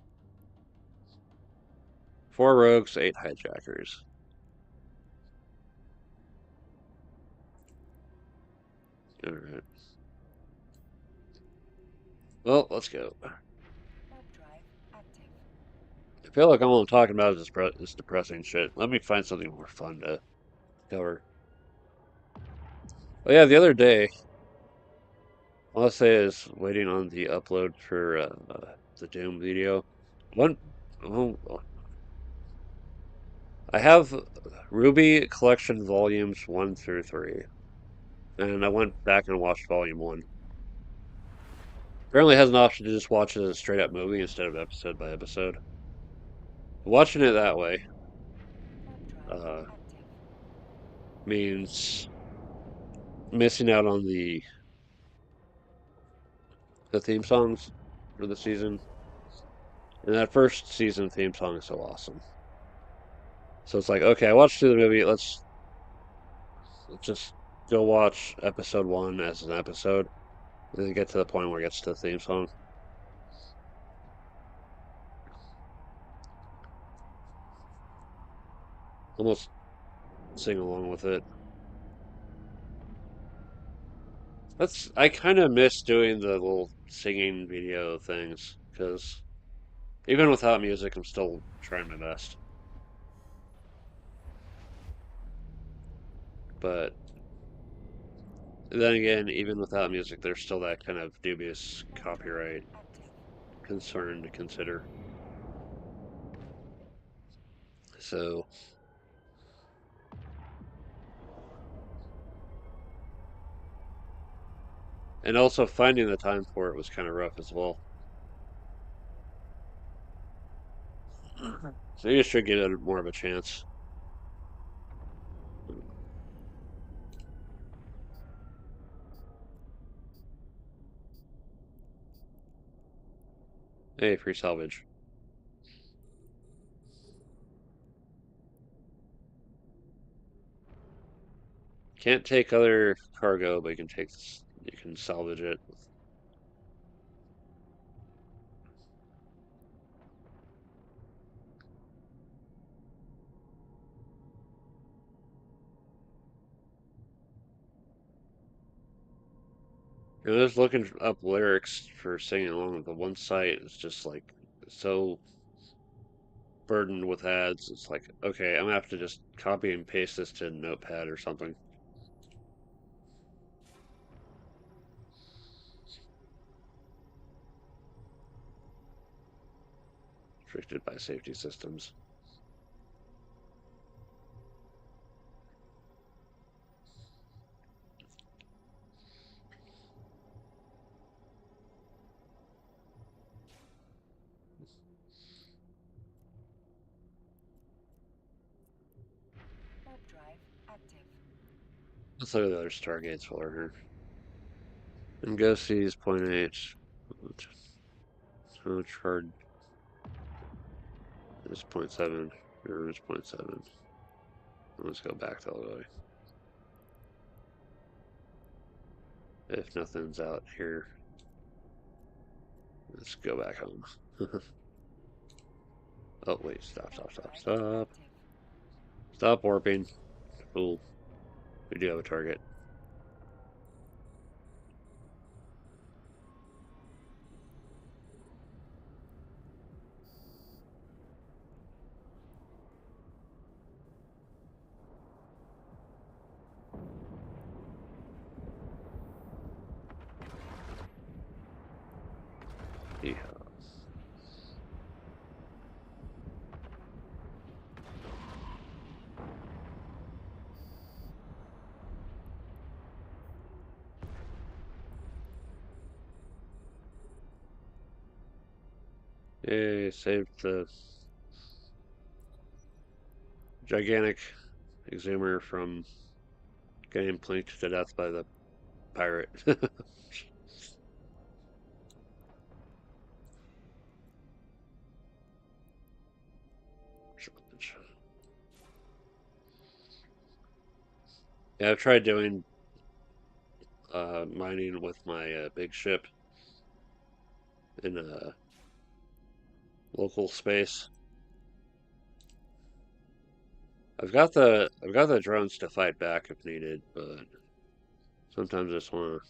4 rogues, 8 hijackers. Alright. Well, let's go. Web drive active. I feel like all I'm talking about is depressing shit. Let me find something more fun to cover. Oh yeah, the other day, all I say is waiting on the upload for the Doom video. One, oh, I have Ruby Collection Volumes 1 through 3, and I went back and watched Volume 1. Apparently, it has an option to just watch it as a straight up movie instead of episode by episode. Watching it that way Web drive uh, active. means missing out on the theme songs for the season. And that first season theme song is so awesome. So it's like, okay, I watched through the movie. Let's just go watch episode 1 as an episode, and then get to the point where it gets to the theme song. Almost sing along with it. I kind of miss doing the little singing video things because even without music, I'm still trying my best. But then again, even without music, there's still that kind of dubious Web drive copyright active. concern to consider. So, and also finding the time for it was kind of rough as well. So you should get more of a chance. Hey, free salvage. Can't take other cargo, but you can salvage it. I was looking up lyrics for singing along. The one site is just like so burdened with ads. It's like, okay, I'm gonna have to just copy and paste this to Notepad or something. Restricted by safety systems. Warp drive active. Let's look at the other Stargates for her. And go sees point 8. So charge is point 0.7. Here is point 0.7. Let's go back to the way. If nothing's out here, let's go back home. Oh, wait, stop. Stop warping. Cool. We do have a target. Yeah. Yay, saved the gigantic exhumer from getting plinked to death by the pirate. Yeah, I've tried doing mining with my big ship in a local space. I've got the drones to fight back if needed, but sometimes I just want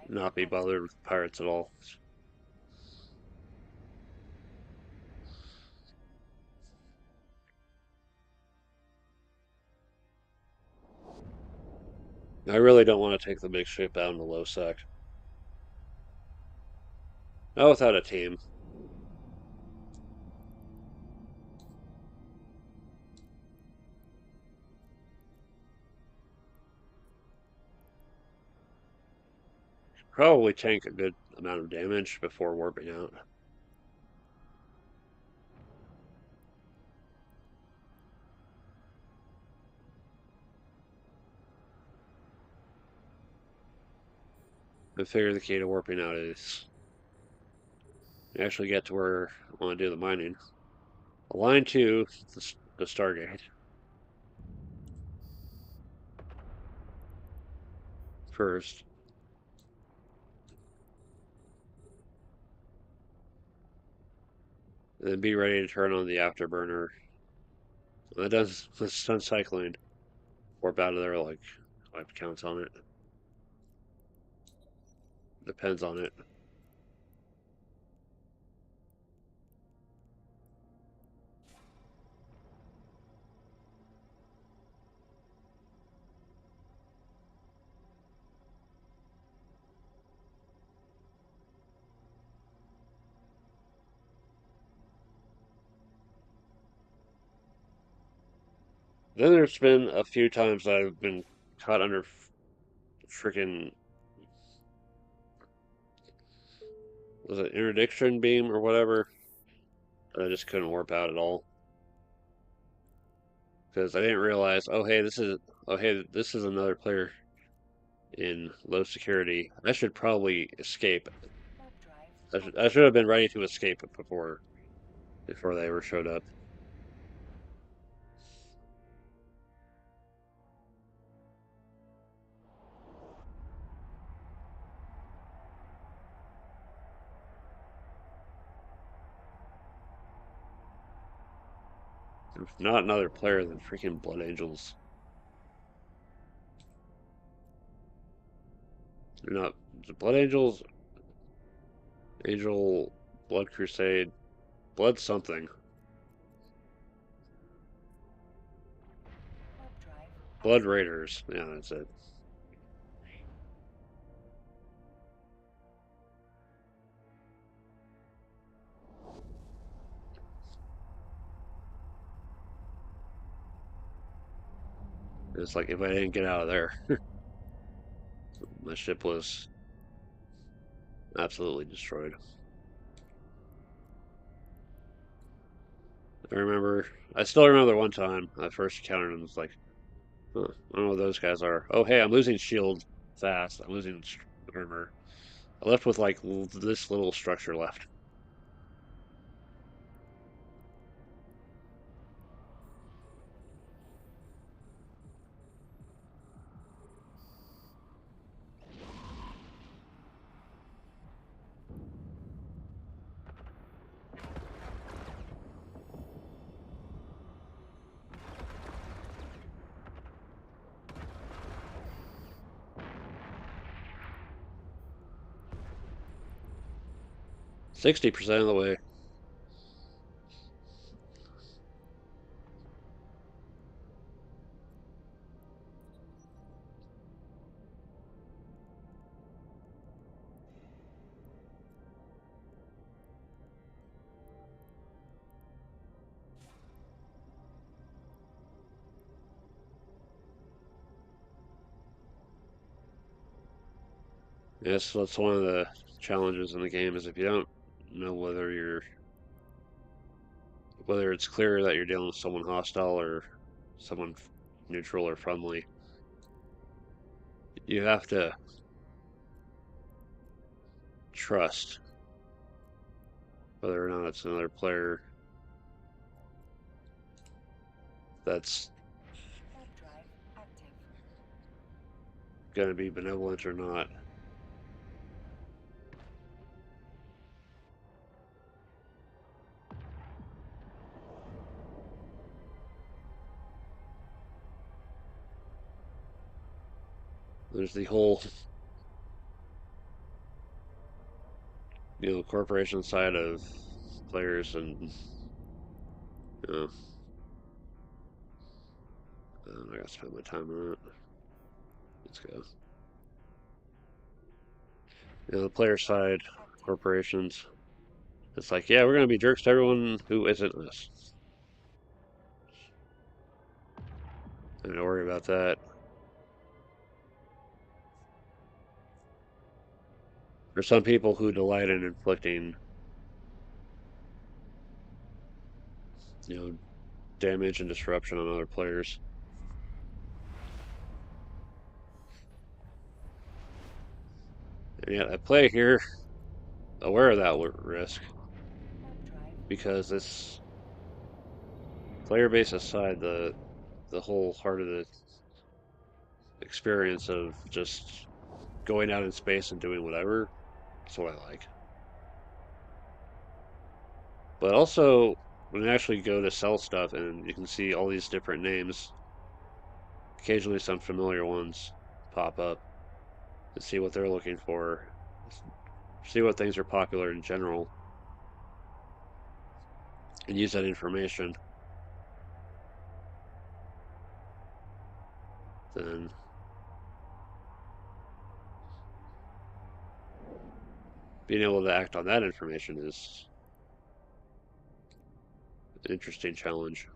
to not be bothered with pirates at all. I really don't want to take the big ship out in the low sec. Not without a team. Probably tank a good amount of damage before warping out. I figure the key to warping out is you actually get to where I want to do the mining. Align to the Stargate first, and then be ready to turn on the afterburner. When that does the sun cycling, warp out of there like 5 counts on it. Depends on it. Then there's been a few times that I've been caught under freaking, was it interdiction beam or whatever? I just couldn't warp out at all because I didn't realize. Oh hey, this is another player in low security. I should probably escape. I should have been ready to escape before they ever showed up. If not another player than freaking Blood Angels. They're not the Blood Angels, Angel, Blood Crusade, Blood something. Blood Raiders. Yeah, that's it. It's like if I didn't get out of there, my ship was absolutely destroyed. I remember, I still remember one time I first encountered them. It's like, huh, I don't know what those guys are. Oh, hey, I'm losing shield fast. I'm losing armor. I left with like this little structure left. %60 of the way. Yes, that's one of the challenges in the game is if you don't know whether it's clear that you're dealing with someone hostile or someone neutral or friendly, you have to trust whether or not it's another player that's going to be benevolent or not. There's the whole, corporation side of players, and you know, I gotta spend my time on it. Let's go. The player side, corporations. It's like, yeah, we're gonna be jerks to everyone who isn't us. Don't worry about that. There's some people who delight in inflicting, you know, damage and disruption on other players. And yet I play here aware of that risk because this player base aside, the whole heart of the experience of just going out in space and doing whatever, that's what I like. But also, when you actually go to sell stuff and you can see all these different names, occasionally some familiar ones pop up to see what they're looking for, see what things are popular in general, and use that information. Then being able to act on that information is an interesting challenge.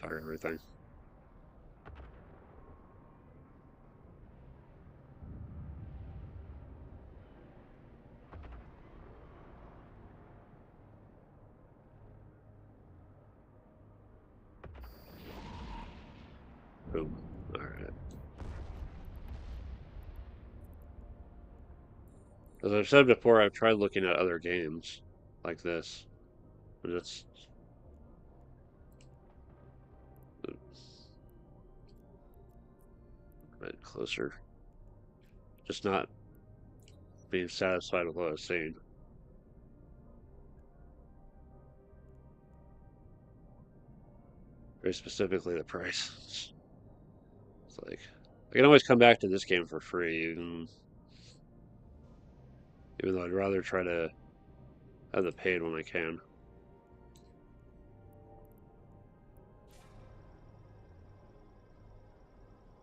fire everything. Boom. Alright. As I've said before, I've tried looking at other games like this. But it's a bit closer. Just not being satisfied with what I was seeing. Very specifically the price. It's like I can always come back to this game for free, even though I'd rather try to have the paid when I can.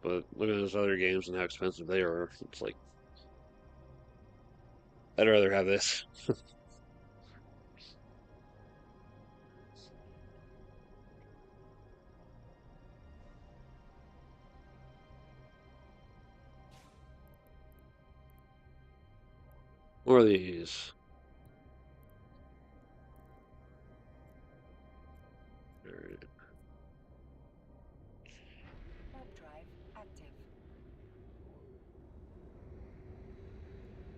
But looking at those other games and how expensive they are, it's like I'd rather have this. More of these. Alright, Warp drive active.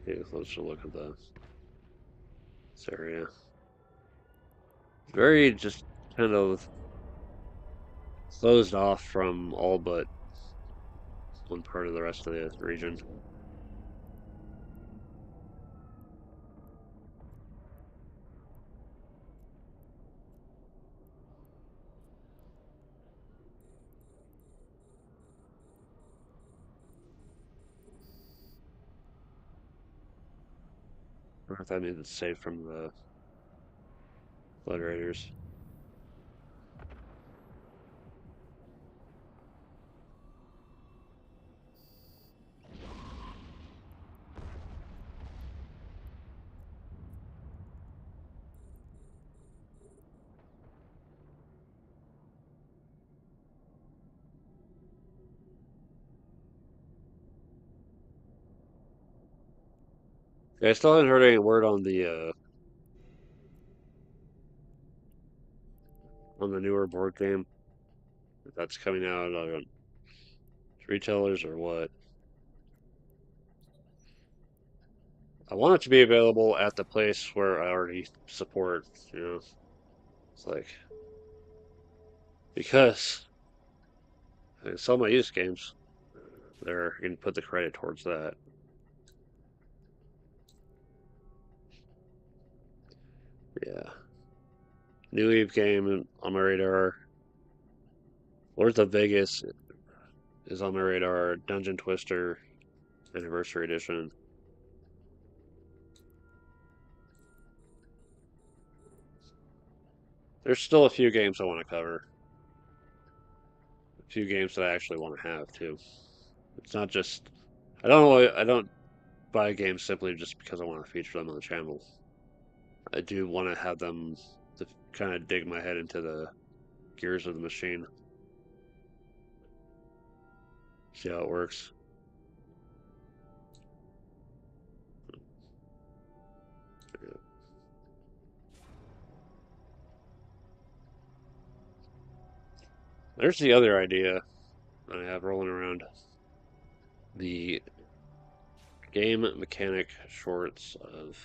take a closer look at this area. Very just kind of closed off from all but one part of the rest of the region. I wonder if that means it's safe from the Blood Raiders. Yeah, I still haven't heard any word on the newer board game. If that's coming out on retailers or what. I want it to be available at the place where I already support, you know. It's like because I sell my used games, they're going to put the credit towards that. Yeah. New Eve game on my radar. Lords of Vegas is on my radar. Dungeon Twister Anniversary Edition. There's still a few games I want to cover. A few games that I actually want to have too. It's not just I don't buy games simply just because I want to feature them on the channel. I do want to have them to kind of dig my head into the gears of the machine, see how it works. There's the other idea I have rolling around. The game mechanic shorts of,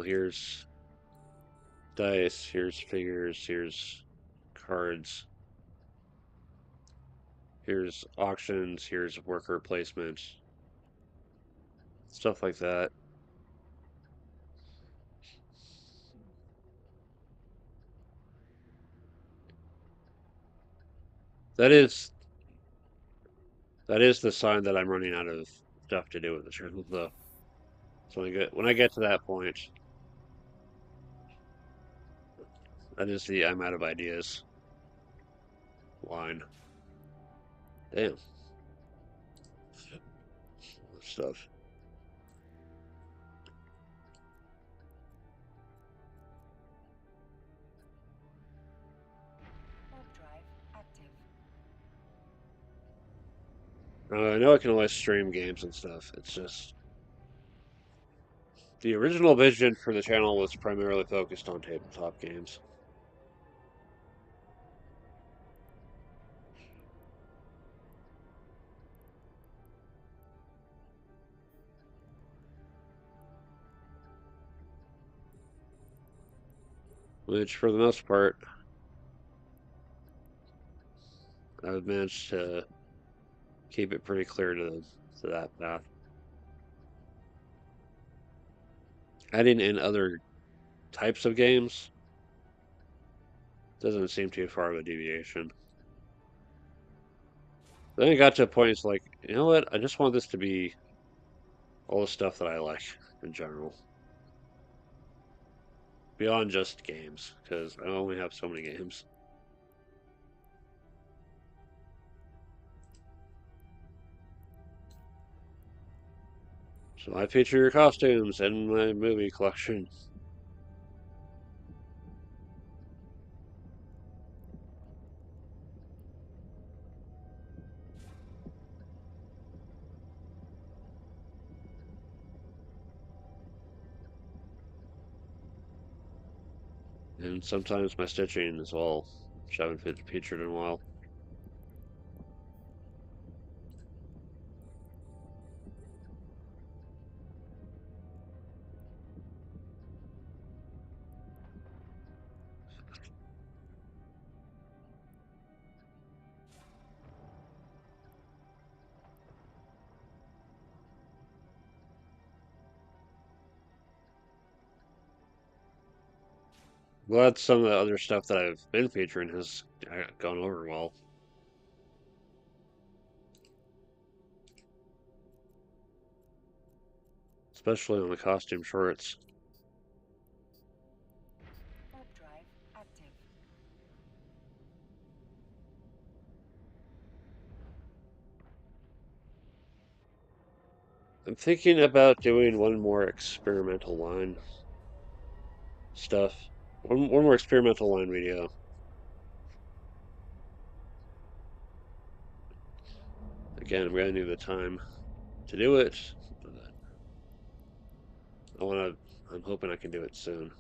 here's dice, here's figures, here's cards, here's auctions, here's worker placement, stuff like that. That is that is the sign that I'm running out of stuff to do with the channel, though. So when I get to that point, that is the I'm out of ideas line. Damn, stuff. I know I can always stream games and stuff. It's just the original vision for the channel was primarily focused on tabletop games. Which, for the most part, I've managed to keep it pretty clear to that path. Adding in other types of games doesn't seem too far of a deviation. Then it got to a point, it's like, you know what? I just want this to be all the stuff that I like in general, beyond just games, because I only have so many games. So I feature your costumes in my movie collection. And sometimes my stitching as well, which I haven't featured in a while. Glad some of the other stuff that I've been featuring has gone over well. Especially on the costume shorts. Warp drive active. I'm thinking about doing one more experimental line stuff. One more experimental line video. Again, I'm gonna need the time to do it, but I'm hoping I can do it soon.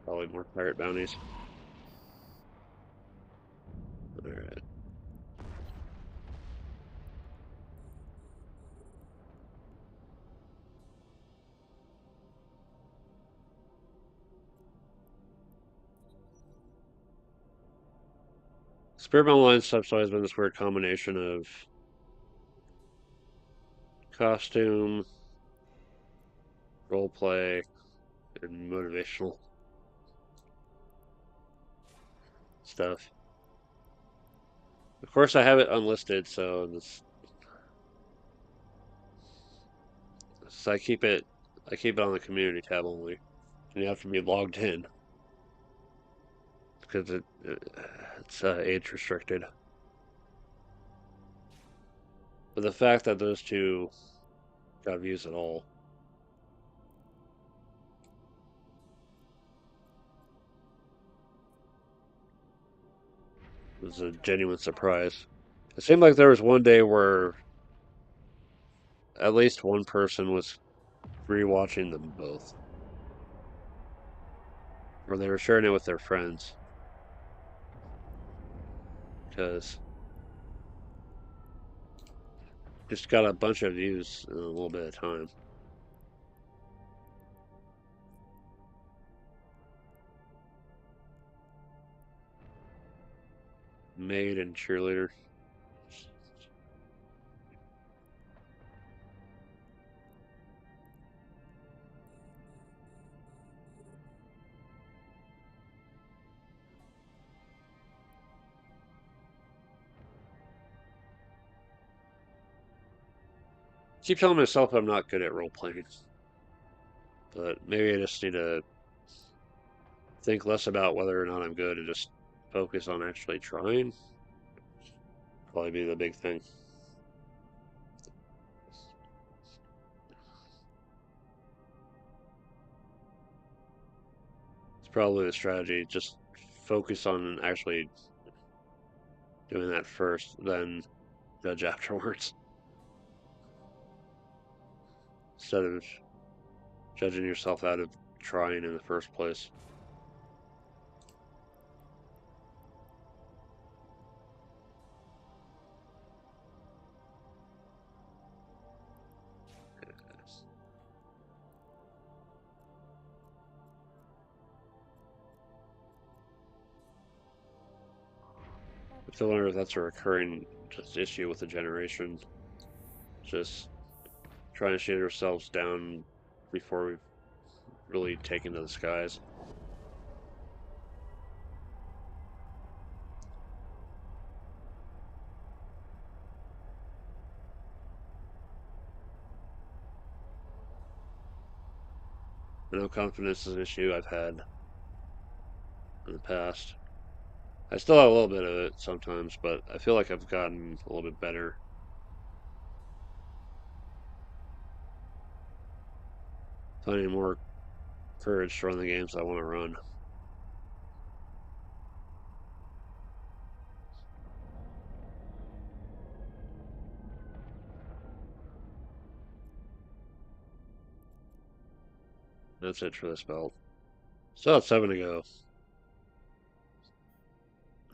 Probably more pirate bounties. Alright. Experimental line stuff's always been this weird combination of costume, roleplay, and motivational stuff. Of course, I have it unlisted, so I keep it on the community tab only, and you have to be logged in because it's age restricted. But the fact that those two got views at all was a genuine surprise. It seemed like there was one day where at least one person was rewatching them both, or they were sharing it with their friends because just got a bunch of views in a little bit of time. Maid and cheerleader. Keep telling myself I'm not good at role playing, but maybe I just need to think less about whether or not I'm good and just focus on actually trying. Probably be the big thing. It's probably the strategy. Just focus on actually doing that first, then judge afterwards. Instead of judging yourself out of trying in the first place. I still wonder if that's a recurring just issue with the generation. Just trying to shoot ourselves down before we've really taken to the skies. I know confidence is an issue I've had in the past. I still have a little bit of it sometimes, but I feel like I've gotten a little bit better. Finding more courage to run the games I want to run. That's it for this belt. Still have 7 to go.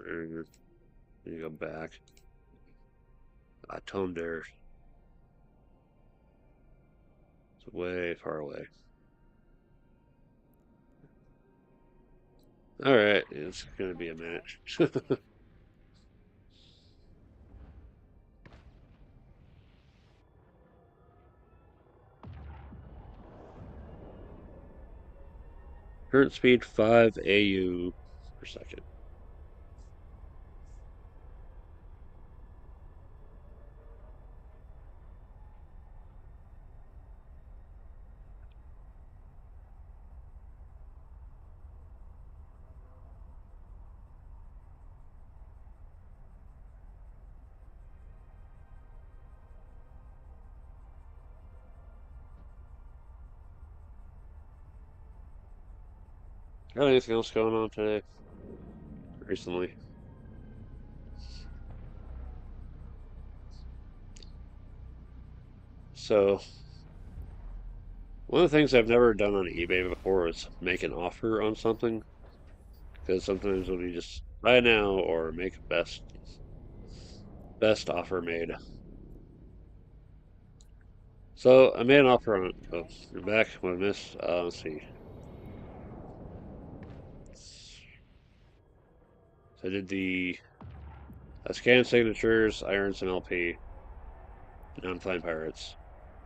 There you go back. I toned there. It's way far away. Alright, it's gonna be a minute. Current speed 5 AU per second. Got anything else going on today? Recently? So, one of the things I've never done on eBay before is make an offer on something. Because sometimes it'll be just buy now or make best offer made. So I made an offer on. Oh, you're back. What I missed? Let's see. So I did the scan signatures. I earned some LP. Now I'm flying pirates.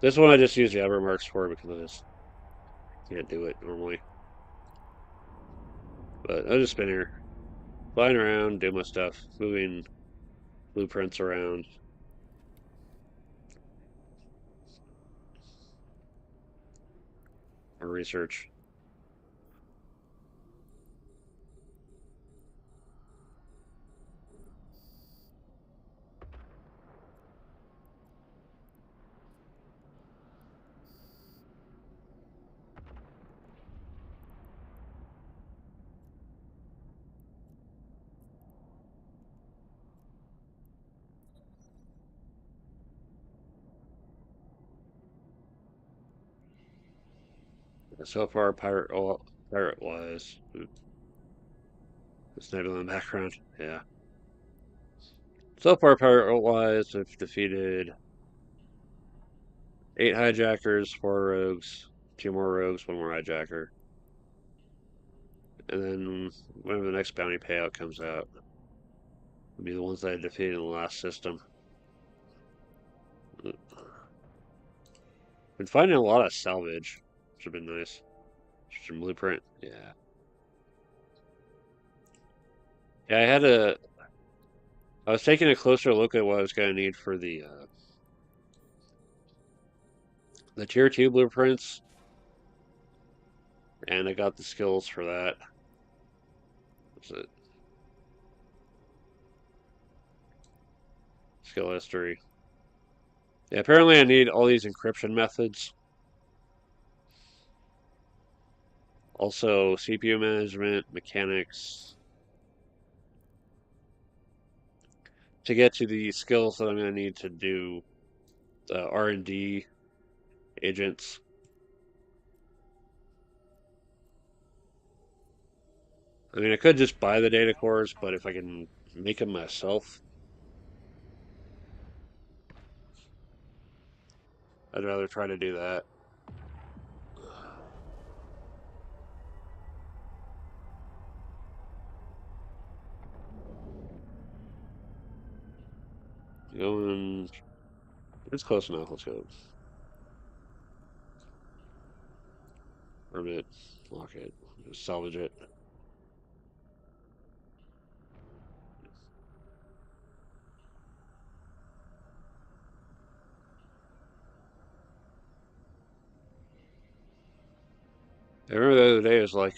This one I just use the Evermarks for because I just can't do it normally. But I just been here, flying around, doing my stuff, moving blueprints around. Or research. So far, pirate wise, this nebula in the background. Yeah. So far, pirate wise, I've defeated 8 hijackers, 4 rogues, 2 more rogues, 1 more hijacker. And then whenever the next bounty payout comes out, will be the ones that I defeated in the last system. Been finding a lot of salvage, which have been nice. Some blueprint, yeah. Yeah, I was taking a closer look at what I was going to need for the tier 2 blueprints, and I got the skills for that. That's it. Skill history. Yeah, apparently I need all these encryption methods. Also, CPU management, mechanics, to get to the skills that I'm going to need to do R&D agents. I mean, I could just buy the data cores, but if I can make them myself, I'd rather try to do that. Going, it's close enough. Let's go. Permit, lock it, just salvage it. I remember the other day, I was like,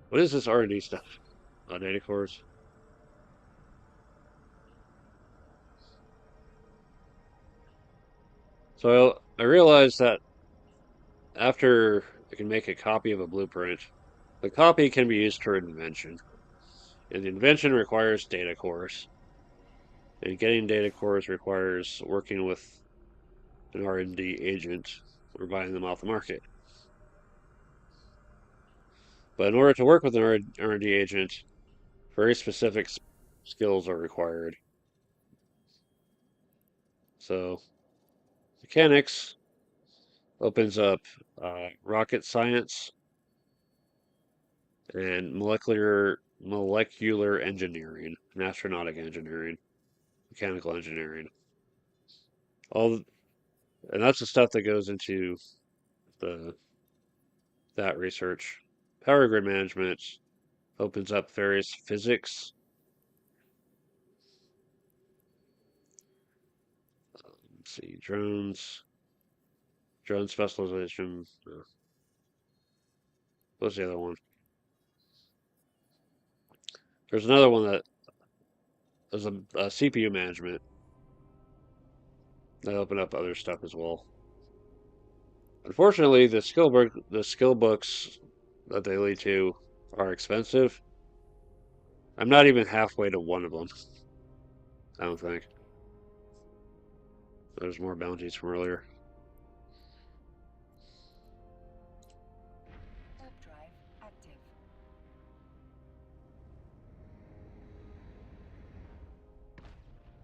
what is this R&D stuff on data cores? So I realized that after I can make a copy of a blueprint, the copy can be used for an invention. And the invention requires data cores. And getting data cores requires working with an R&D agent or buying them off the market. But in order to work with an R&D agent, very specific skills are required. So mechanics opens up rocket science and molecular engineering, and astronautic engineering, mechanical engineering. All and that's the stuff that goes into the that research. Power grid management opens up various physics. Let's see, drone specialization. What's the other one? There's another one that is a CPU management that open up other stuff as well. Unfortunately, the skill books that they lead to are expensive. I'm not even halfway to one of them. I don't think. There's more bounties from earlier. Warp drive active.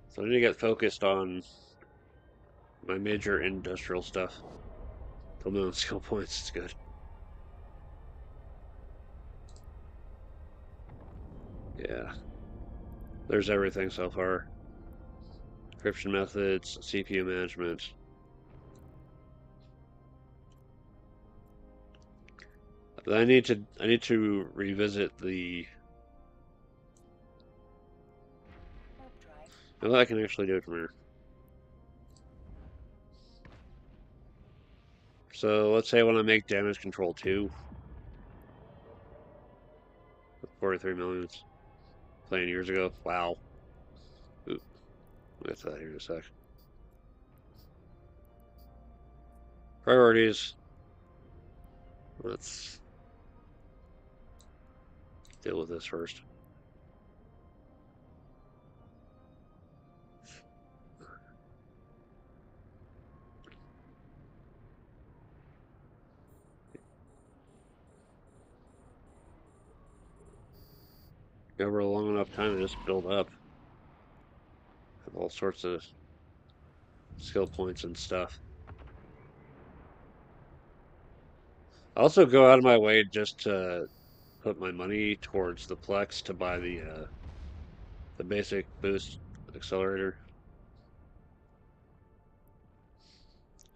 So I need to get focused on my major industrial stuff. 12 million skill points. It's good. Yeah. There's everything so far. Encryption methods, CPU management. But I need to revisit the. Warp drive. Well, I can actually do it from here. So let's say I want to make damage control 2, 43 millions. Playing years ago. Wow. Ooh, we'll get to that here in a sec. Priorities. Let's deal with this first. Over a long enough time to just build up. Have all sorts of skill points and stuff. I also go out of my way just to put my money towards the Plex to buy the basic boost accelerator,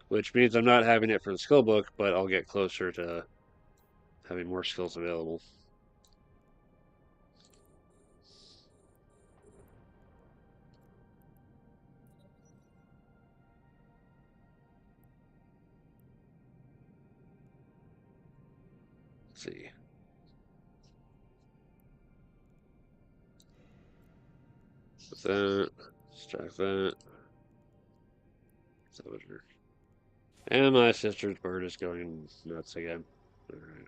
which means I'm not having it for the skill book, but I'll get closer to having more skills available. Let's see. With that, stack that. Soldier. And my sister's bird is going nuts again. Alright.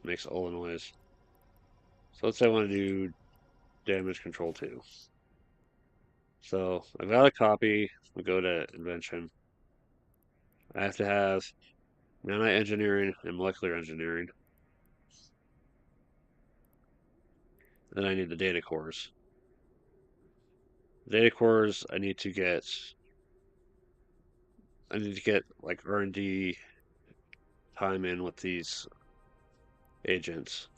Makes all the noise. So let's say I want to do damage control too. So I've got a copy. We go to invention. I have to have nano-engineering and molecular engineering. Then I need the data cores. The data cores I need to get like R&D time in with these agents.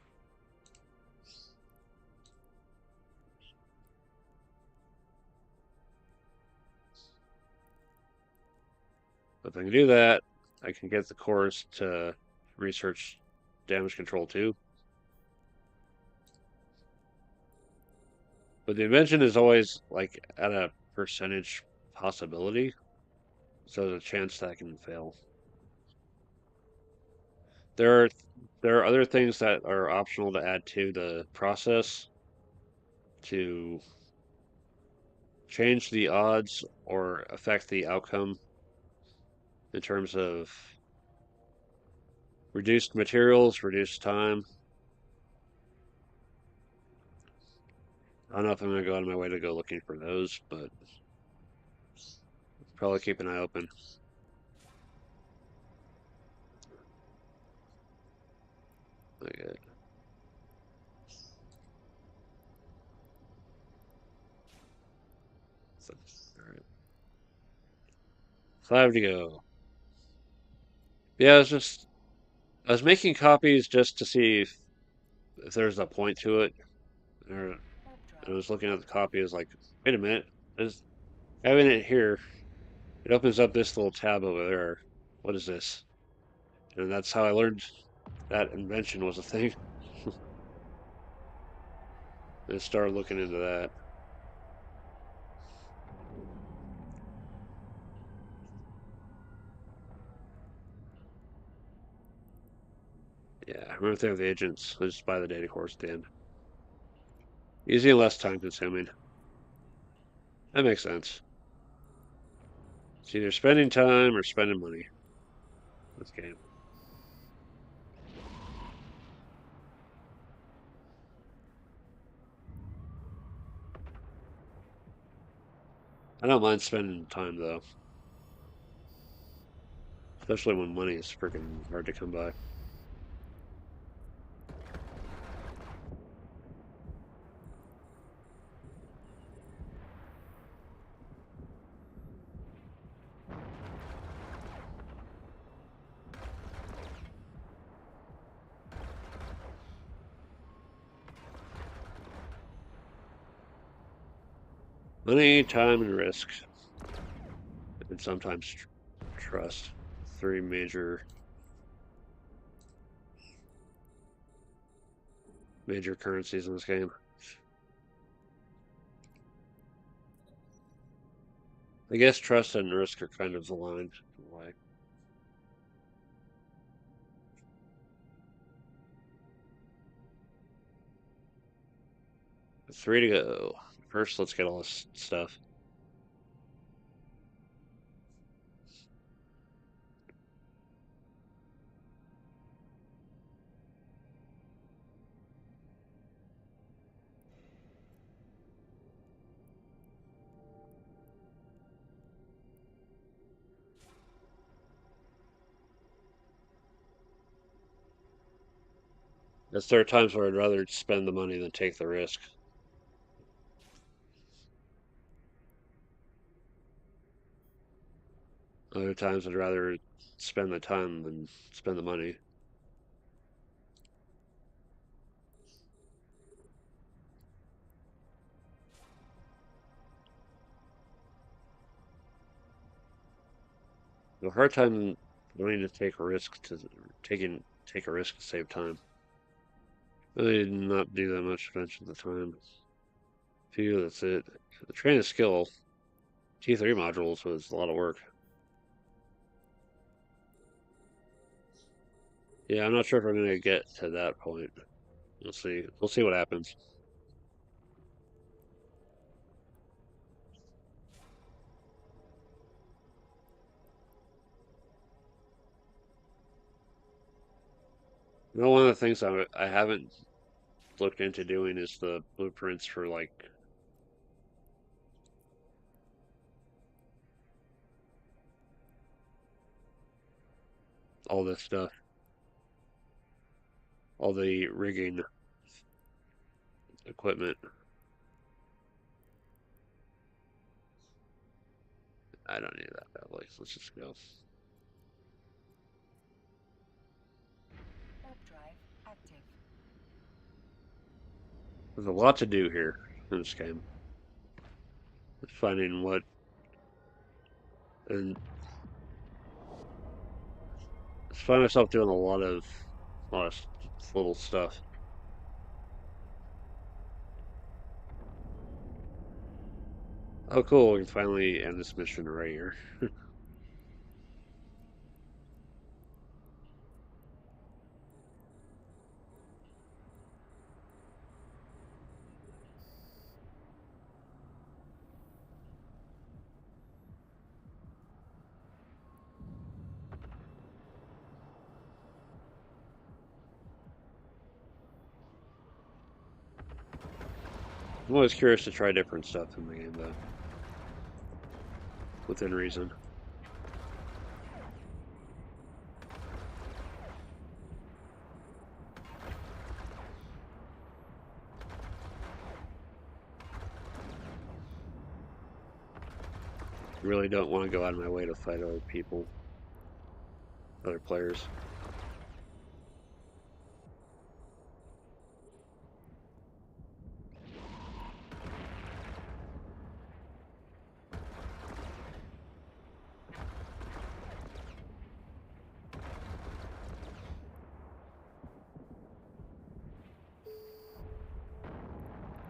If I can do that, I can get the cores to research damage control too. But the invention is always like at a percentage possibility, so there's a chance that I can fail. There are there are other things that are optional to add to the process to change the odds or affect the outcome in terms of reduced materials, reduced time. I don't know if I'm going to go out of my way to go looking for those, but probably keep an eye open. Okay. So, all right. 5 to go. Yeah, I was making copies just to see if there's a point to it. Or I was looking at the copy, I was like, wait a minute, there's having it here. It opens up this little tab over there. What is this? And that's how I learned that invention was a thing. And started looking into that. Yeah, I remember they have the agents. I just buy the data course at the end. Easy and less time consuming. That makes sense. It's either spending time or spending money. This game. I don't mind spending time though, especially when money is freaking hard to come by. Money, time, and risk, and sometimes trust. Three major currencies in this game. I guess trust and risk are kind of aligned in a way. Three to go. First, let's get all this stuff. There are times where I'd rather spend the money than take the risk. Other times I'd rather spend the time than spend the money. A hard time wanting to take a risk to take a risk to save time. Really did not do that much attention at the time. Phew, that's it. The train of skill T3 modules was a lot of work. Yeah, I'm not sure if I'm gonna get to that point. We'll see. We'll see what happens. You know, one of the things I haven't looked into doing is the blueprints for like all this stuff, all the rigging equipment. I don't need that badly. Let's just go. Warp drive active. There's a lot to do here in this game. Finding what and I find myself doing a lot of little stuff. Oh, cool! We can finally end this mission right here. I'm always curious to try different stuff in the game, though, within reason. Really don't want to go out of my way to fight other people, other players.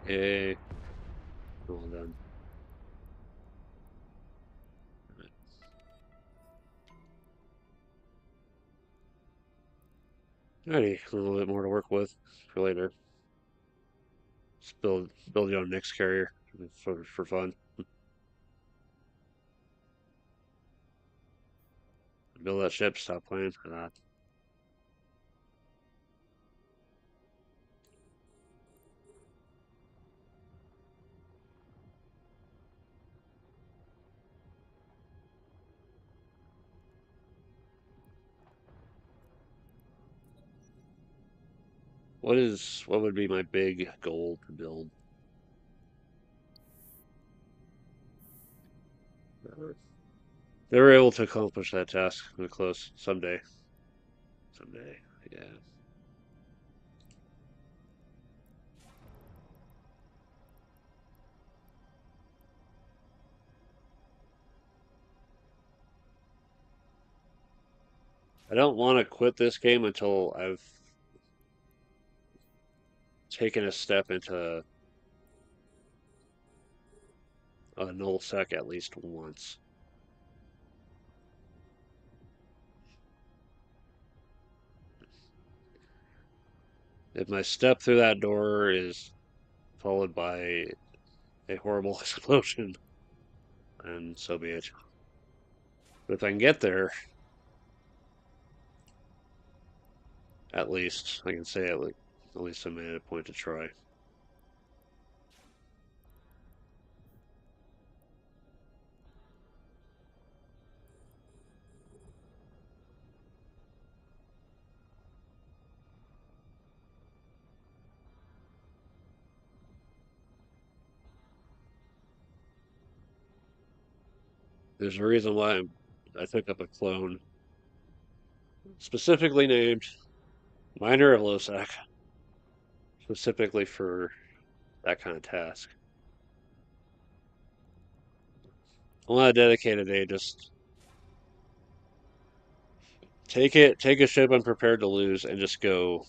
Hey, well done. Alrighty, a little bit more to work with for later. Just build your own next carrier for fun. Build that ship. Stop playing. What would be my big goal to build? They were able to accomplish that task. We're close. Someday. Someday. Yeah. I don't want to quit this game until I've taken a step into a null sec at least once. If my step through that door is followed by a horrible explosion, then so be it. But if I can get there, at least I can say at least I made it a point to try. There's a reason why I took up a clone specifically named Miner of Losac, specifically for that kind of task. I want to dedicate a day just take a ship I'm prepared to lose and just go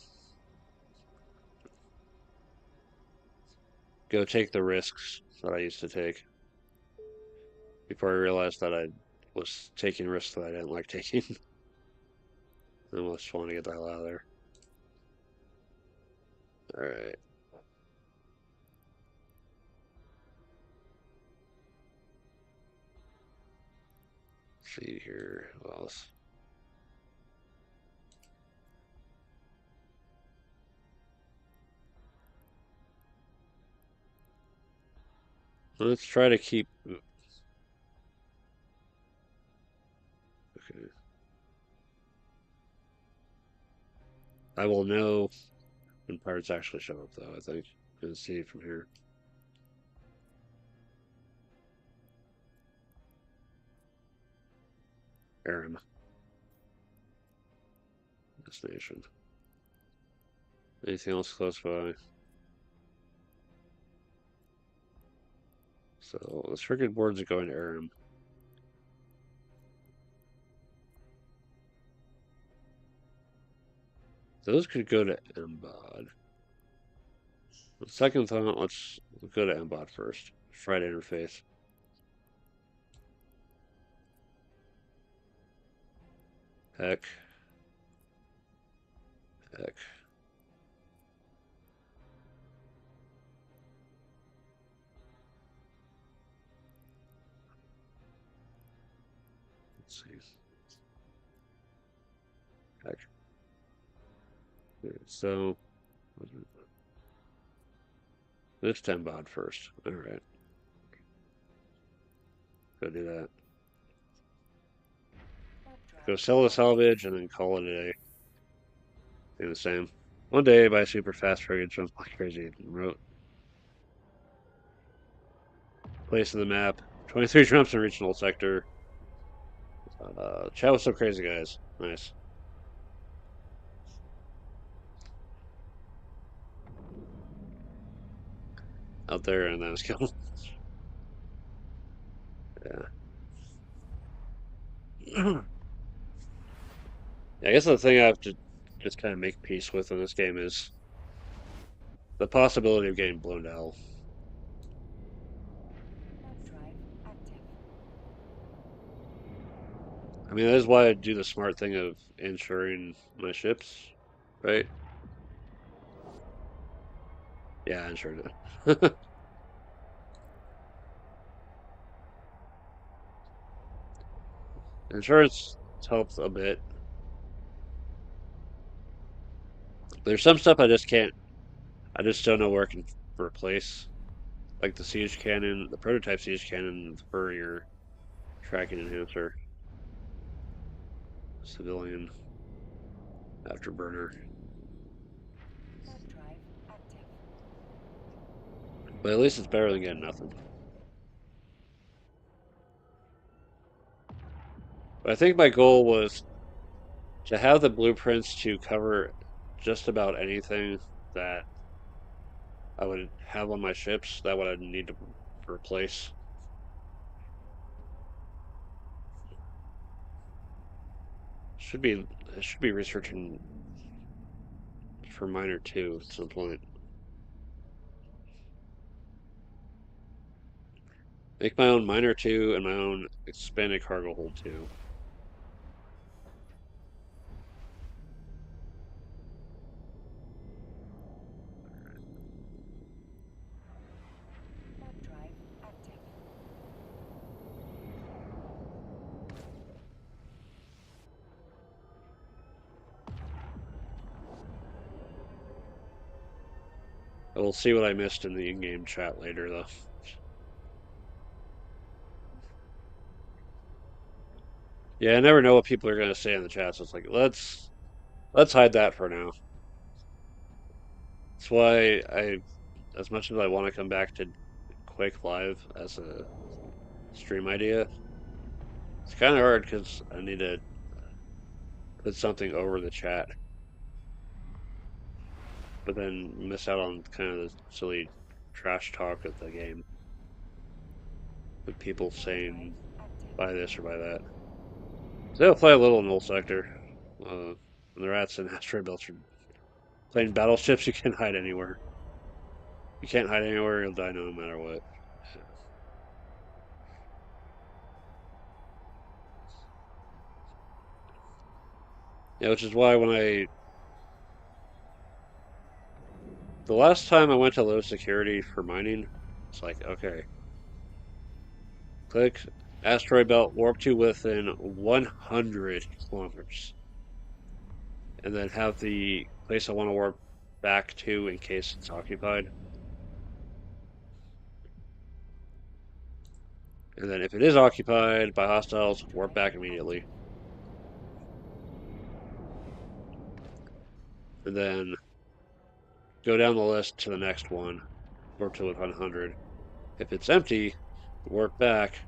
take the risks that I used to take before I realized that I was taking risks that I didn't like taking. I just want to get the hell out of there. All right. See here. What else? Let's try to keep. Okay. I will know when pirates actually show up, though, I think. Gonna see from here. Aram. Destination. Anything else close by? So the frigate boards are going to Aram. Those could go to Embod. The second thought, let's go to Embod first. Fried interface. Heck. Heck. Let's see. Heck. Okay, so let's Embod first. Alright. Go do that. Go sell the salvage and then call it a day. Do the same. One day, buy a super fast frigate, jump like crazy. Wrote. Place in the map. 23 jumps in regional sector. Chat was so crazy, guys. Nice. Out there, and that was killed. Yeah. I guess the thing I have to just kind of make peace with in this game is the possibility of getting blown to hell. I mean, that is why I do the smart thing of insuring my ships, right? Yeah, I insured it. Insurance helps a bit. There's some stuff I just can't, I just don't know where I can replace. Like the siege cannon, the prototype siege cannon for your tracking enhancer. Civilian afterburner. But at least it's better than getting nothing. But I think my goal was to have the blueprints to cover just about anything that I would have on my ships that would I need to replace. I should be researching for miner too at some point. Make my own miner too and my own expanded cargo hold too. I will see what I missed in the in-game chat later though. Yeah, I never know what people are gonna say in the chat, so it's like let's hide that for now. That's why as much as I want to come back to Quake Live as a stream idea, it's kind of hard because I need to put something over the chat, but then miss out on kind of the silly trash talk of the game with people saying buy this or buy that. So they'll play a little in Null Sector. When the rats and asteroid belts are playing battleships, you can't hide anywhere. You can't hide anywhere, you'll die no matter what. Yeah, which is why the last time I went to low security for mining, it's like, okay, click asteroid belt, warp to within 100 kilometers. And then have the place I want to warp back to in case it's occupied. And then if it is occupied by hostiles, warp back immediately. And then go down the list to the next one, warp to 100. If it's empty, warp back,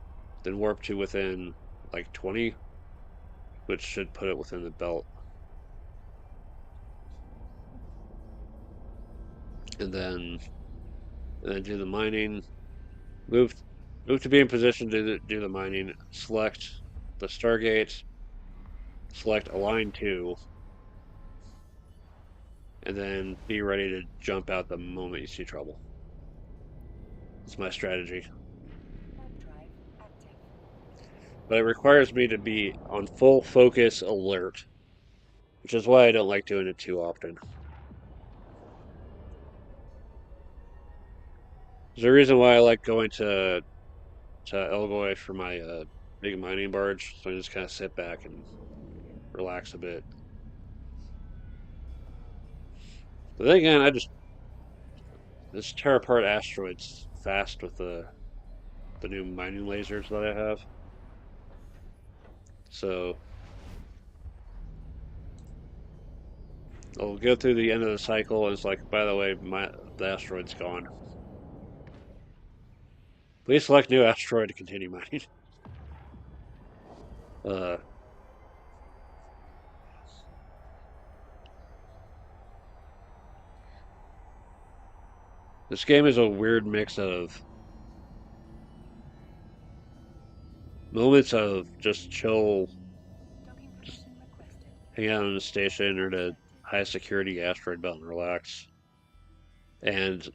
then warp to within like 20, which should put it within the belt. And then do the mining. Move to be in position to do the mining. Select the Stargate. Select Align 2. And then be ready to jump out the moment you see trouble. That's my strategy. But it requires me to be on full focus alert, which is why I don't like doing it too often. There's a reason why I like going to Elgoy for my big mining barge, so I just kind of sit back and relax a bit. But then again, I just tear apart asteroids fast with the new mining lasers that I have. So I'll go through the end of the cycle, and it's like, by the way, the asteroid's gone. Please select new asteroid to continue mining. Uh, this game is a weird mix of moments of just chill, just hang out on the station or the high security asteroid belt and relax, and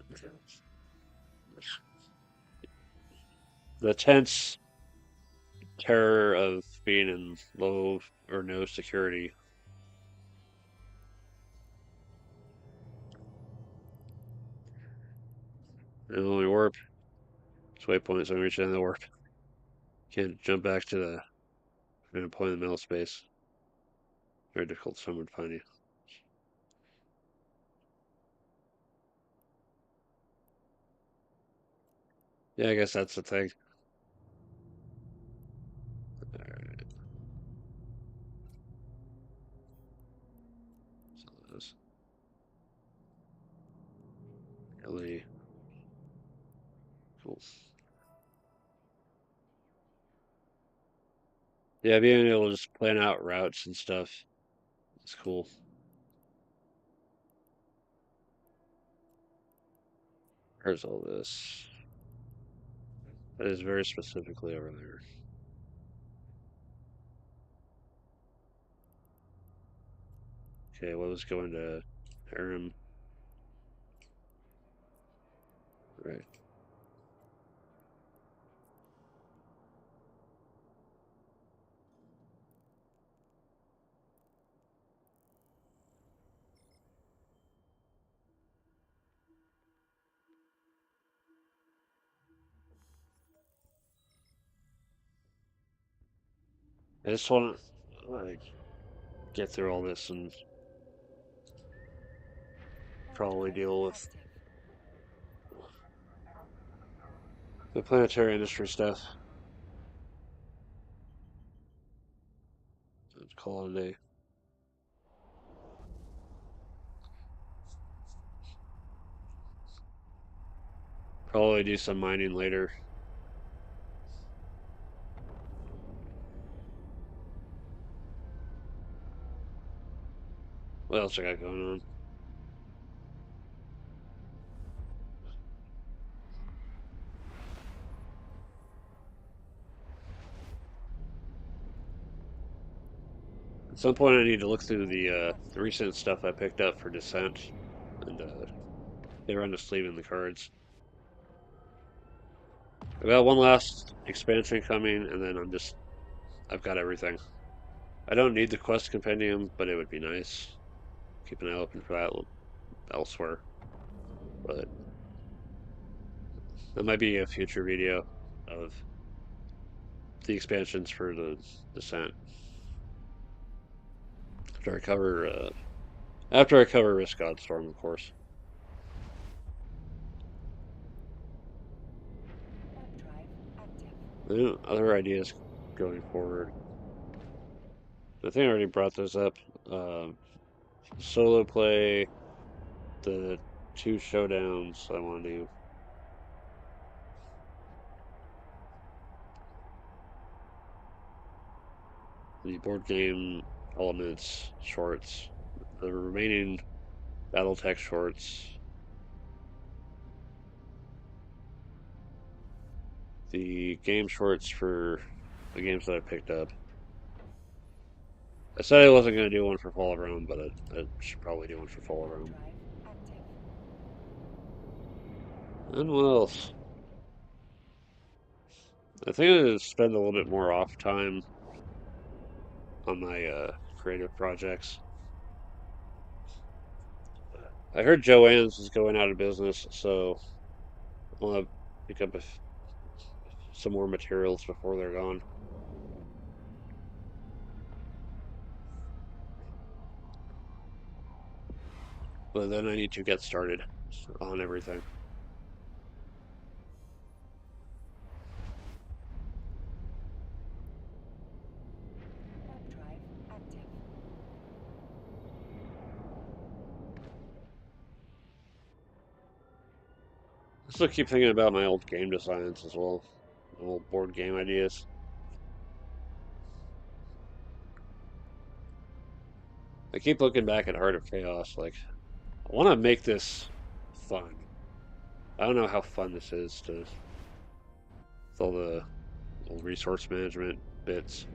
the tense terror of being in low or no security. And when we warp, it's waypoints when we reach the end of the warp. Can't jump back to the point in the middle space. Very difficult someone to find you. Yeah, I guess that's the thing. Alright, so that's really cool. Yeah, being able to just plan out routes and stuff is cool. Where's all this? That is very specifically over there. Okay, what was going to Aram? Right. I just want to like get through all this and probably deal with the planetary industry stuff. Let's call it a day. Probably do some mining later. What else I got going on? At some point, I need to look through the recent stuff I picked up for Descent, and they run to sleeve in the cards. I got one last expansion coming, and then I've got everything. I don't need the quest compendium, but it would be nice. Keep an eye open for that elsewhere. But that might be a future video of the expansions for the Descent. After I cover Risk Godstorm, of course. Other ideas going forward. I think I already brought this up. Solo play, the two showdowns I want to do. The board game elements shorts. The remaining Battletech shorts. The game shorts for the games that I picked up. I said I wasn't going to do one for Fall of Rome, but I should probably do one for Fall of Rome. And what else? I think I'm going to spend a little bit more off time on my creative projects. I heard Joann's is going out of business, so I'll pick up some more materials before they're gone. But then I need to get started on everything. I still keep thinking about my old game designs as well, old board game ideas. I keep looking back at Heart of Chaos, like, I want to make this fun. I don't know how fun this is to with all the resource management bits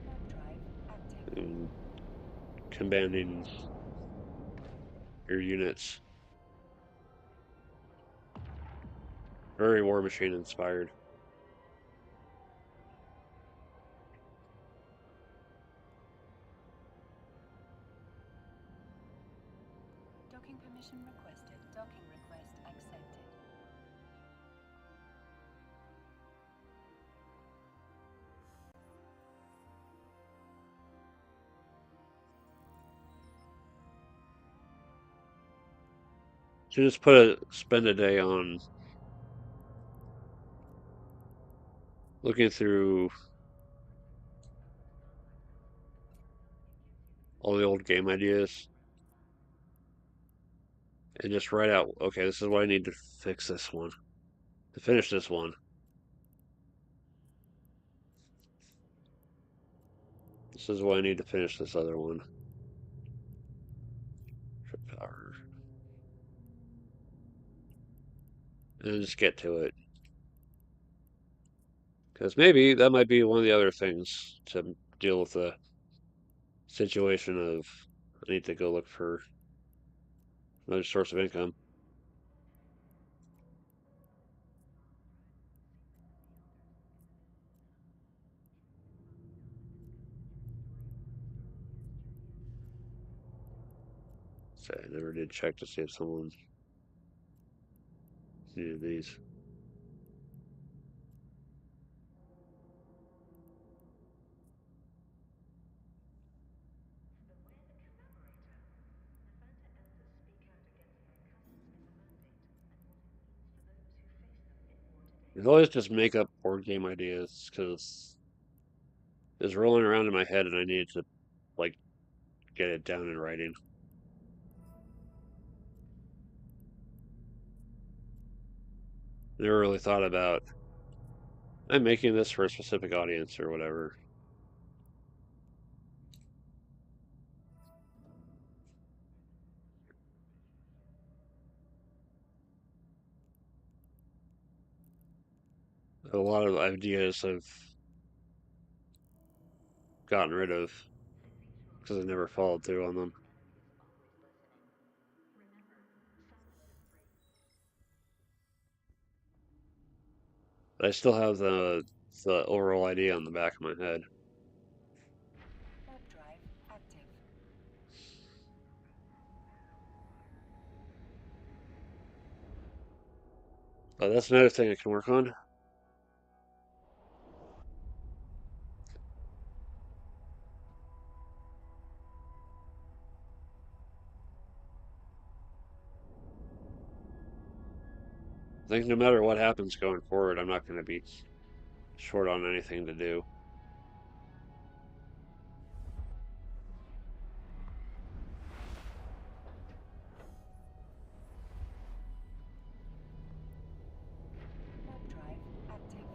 and commanding your units. Very War Machine inspired. Docking permission requested. Docking request accepted. So just spend a day on looking through all the old game ideas and just write out, okay, this is what I need to fix this one, to finish this one. This is what I need to finish this other one. Trip power. And just get to it. Because maybe that might be one of the other things to deal with the situation of I need to go look for another source of income. So I never did check to see if someone needed these. You always just make up board game ideas because it's rolling around in my head and I need to like get it down in writing. Never really thought about I'm making this for a specific audience or whatever. A lot of ideas I've gotten rid of because I never followed through on them. But I still have the overall idea on the back of my head. Warp drive active. But that's another thing I can work on. I think no matter what happens going forward, I'm not going to be short on anything to do. Web drive active.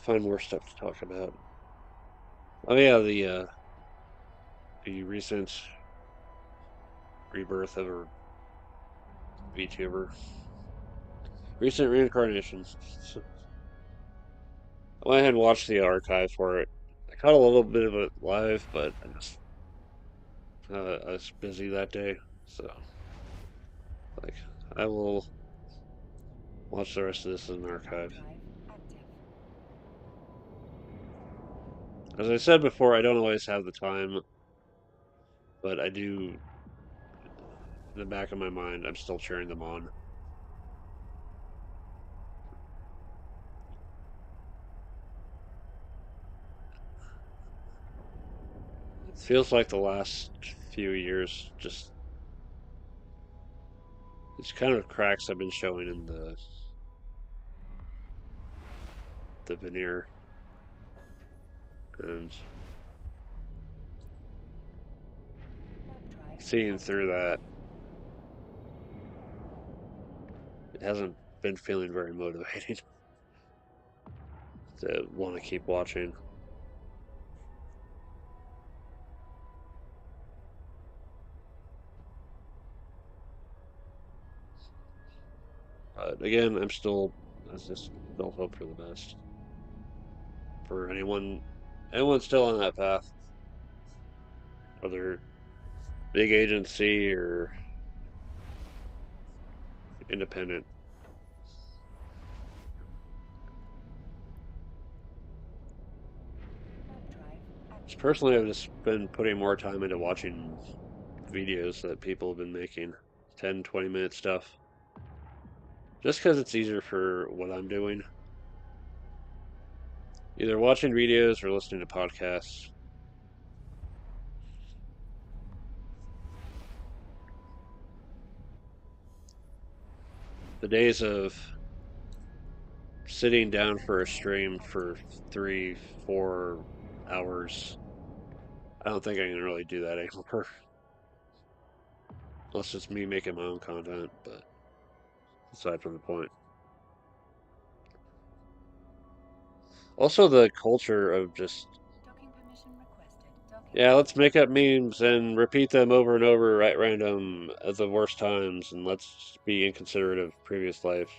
Find more stuff to talk about. Oh yeah, the recent rebirth of a VTuber, recent reincarnation. I went ahead and watched the archive for it. I caught a little bit of it live, but I was busy that day, so like I will watch the rest of this in an archive. Drive active. As I said before, I don't always have the time, but I do. In the back of my mind, I'm still cheering them on. It feels like the last few years, just these kind of cracks have been showing in the veneer, and Web drive seeing active. through that, it hasn't been feeling very motivating to want to keep watching. But again, I just still hope for the best for anyone still on that path, whether big agency or independent. Web drive active. Personally, I've just been putting more time into watching videos that people have been making, 10, 20-minute stuff, just because it's easier for what I'm doing. Either watching videos or listening to podcasts. The days of sitting down Web for a drive stream for active. 3, 4 hours, I don't think I can really do that anymore. Unless it's me making my own content, but aside from the point. Also, the culture of just, Docking permission requested. Docking yeah, let's make request up memes accepted. and repeat them over and over at random at the worst times, and let's be inconsiderate of previous life.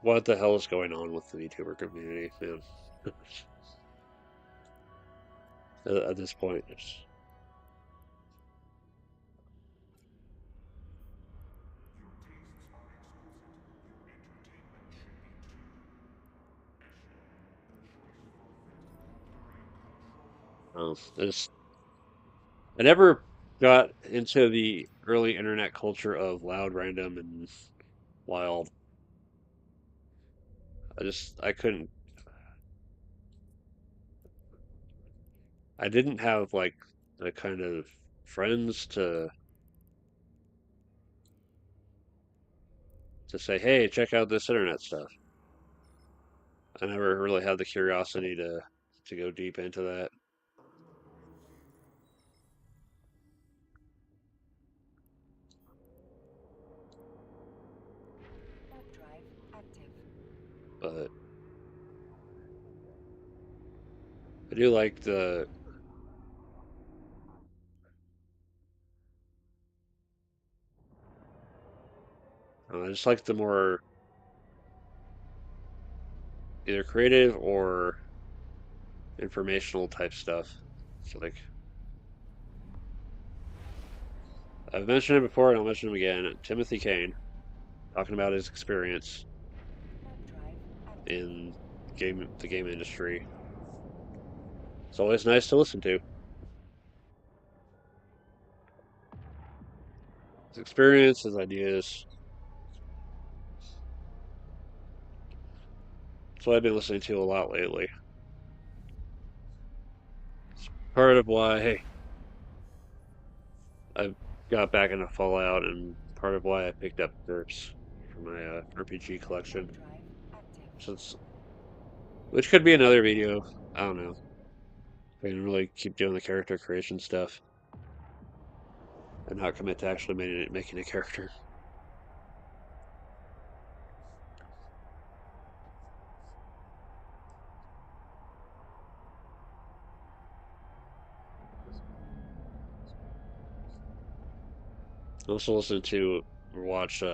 What the hell is going on with the VTuber community, man? At this point, it's it's I never got into the early internet culture of loud, random, and wild. I couldn't. I didn't have like the kind of friends to say, "Hey, check out this internet stuff." I never really had the curiosity to go deep into that. Web drive active. But I do like I just like the more either creative or informational type stuff. So like I've mentioned it before and I'll mention him again. Timothy Kane talking about his experience Web drive active. in the game industry. It's always nice to listen to. His experience, his ideas. That's what I've been listening to a lot lately. It's part of why I got back into Fallout and part of why I picked up GURPS for my RPG collection. Since, which could be another video. I don't know. I can really keep doing the character creation stuff and not commit to actually making a character. I also listen to or watch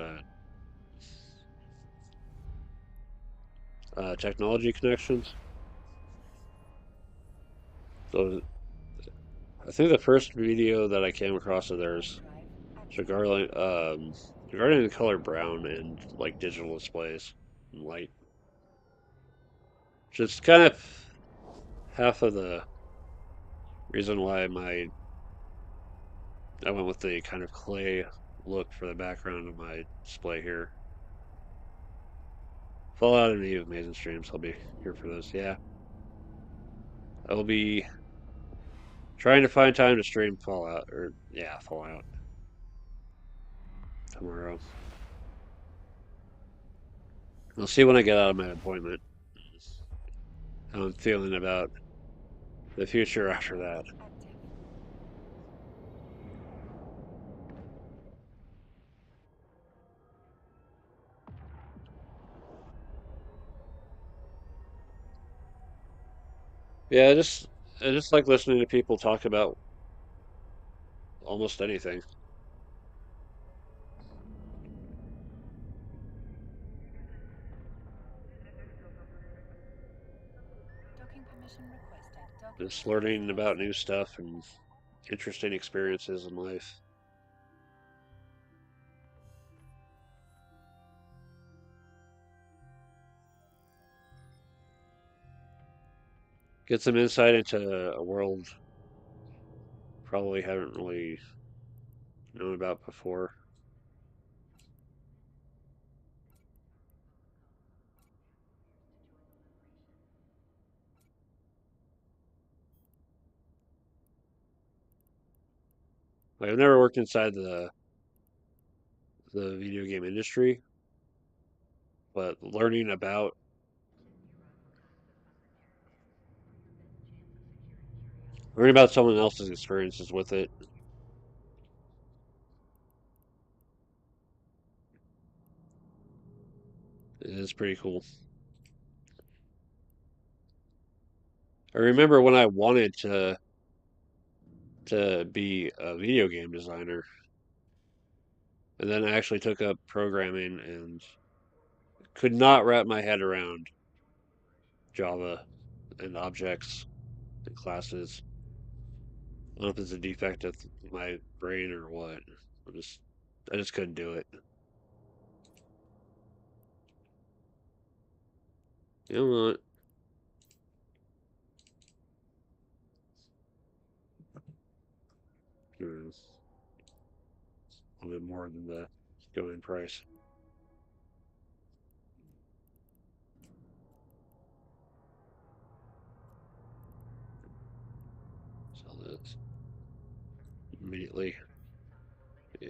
Technology Connections. So I think the first video that I came across of theirs regarding regarding the color brown and like digital displays and light. Just kind of half of the reason why I went with the kind of clay look for the background of my display here. Fallout and Eve amazing streams. I'll be here for those. Yeah, I'll be trying to find time to stream Fallout or yeah Fallout tomorrow. I'll see when I get out of my appointment how I'm feeling about the future after that. Yeah, I just like listening to people talk about almost anything. Docking permission requested. Docking Just in learning about progress. new stuff and interesting experiences in life. Get some insight into a world probably haven't really known about before. Like, I've never worked inside the video game industry, but learning about someone else's experiences with it is pretty cool. I remember when I wanted to be a video game designer, and then I actually took up programming and could not wrap my head around Java and objects and classes. I don't know if it's a defect of my brain or what. I just couldn't do it. You know what? Hmm, a little bit more than the going price. Sell this immediately. Yeah.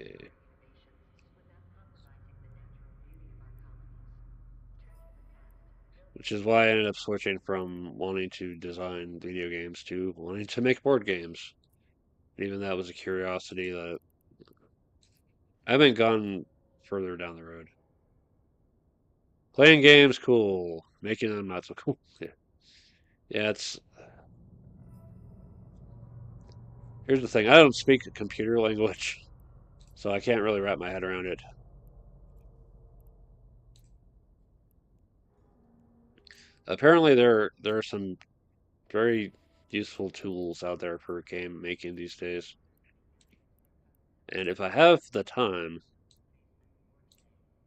Which is why I ended up switching from wanting to design video games to wanting to make board games. Even that was a curiosity that I haven't gone further down the road. Playing games, cool. Making them, not so cool. Yeah, yeah. It's here's the thing. I don't speak a computer language, so I can't really wrap my head around it. Apparently, there are some very useful tools out there for game making these days, and if I have the time,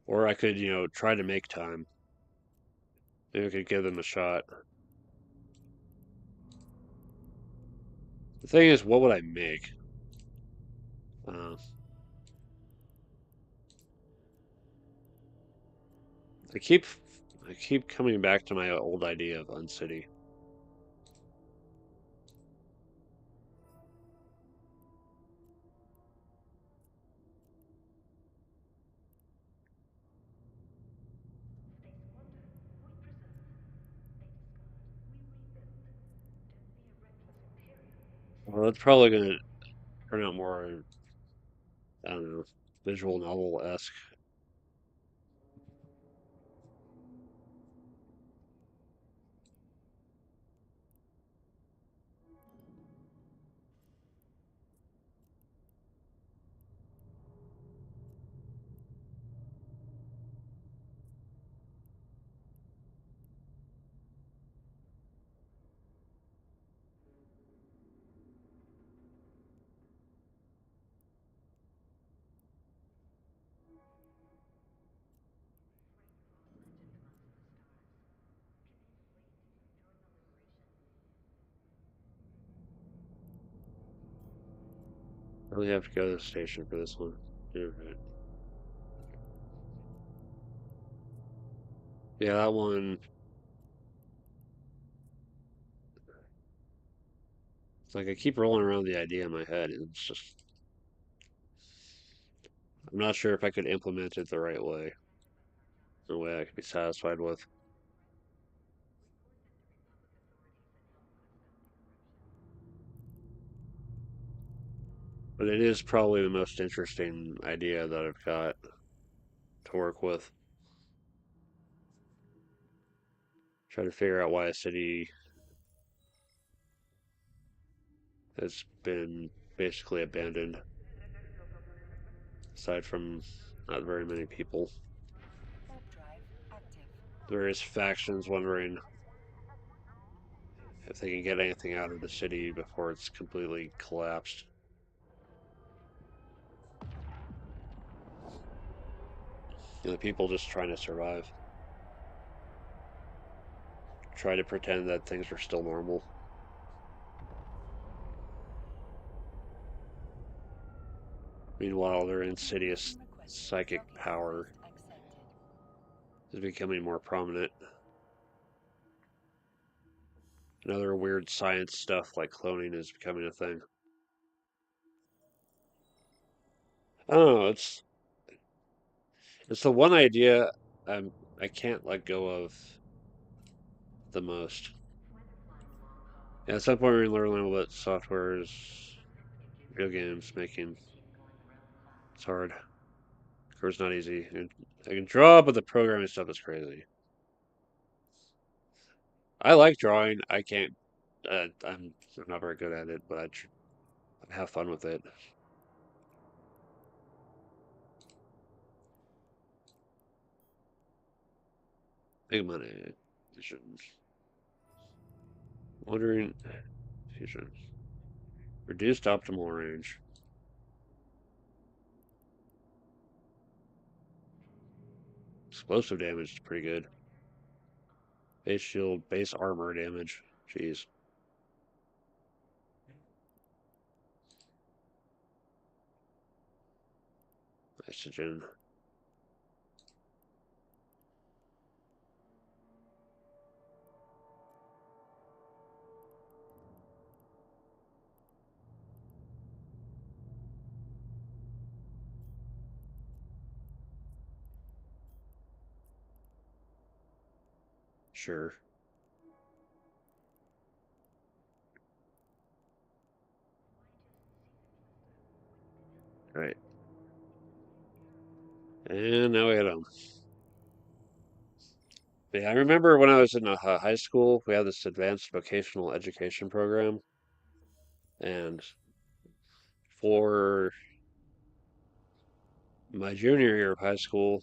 or I could, try to make time, maybe I could give them a shot. The thing is, what would I make? Uh, I keep I keep coming back to my old idea of uncity. Well, that's probably going to turn out more, I don't know, visual novel-esque. Really have to go to the station for this one. You're right. Yeah, that one. It's like I keep rolling around the idea in my head, and it's just I'm not sure if I could implement it the right way, in a way I could be satisfied with. But it is probably the most interesting idea that I've got to work with. Try to figure out why a city has been basically abandoned, aside from not very many people. Warp drive active. Various factions wondering if they can get anything out of the city before it's completely collapsed. The people just trying to survive, try to pretend that things are still normal. Meanwhile, their Docking insidious permission requested. psychic Docking power request accepted. is becoming more prominent. And other weird science stuff like cloning is becoming a thing. I don't know. It's the one idea I can't let go of the most. Yeah, at some point we learn a little bit software's video games making. It's hard. Of course, not easy. I can draw, but the programming stuff is crazy. I like drawing. I can't. I'm not very good at it, but I have fun with it. Big money. Vision. Wandering fusion. Reduced optimal range. Explosive damage is pretty good. Base shield, base armor damage. Jeez. Oxygen. Sure. All right. And now we head home. Yeah, I remember when I was in high school, we had this advanced vocational education program, and for my junior year of high school,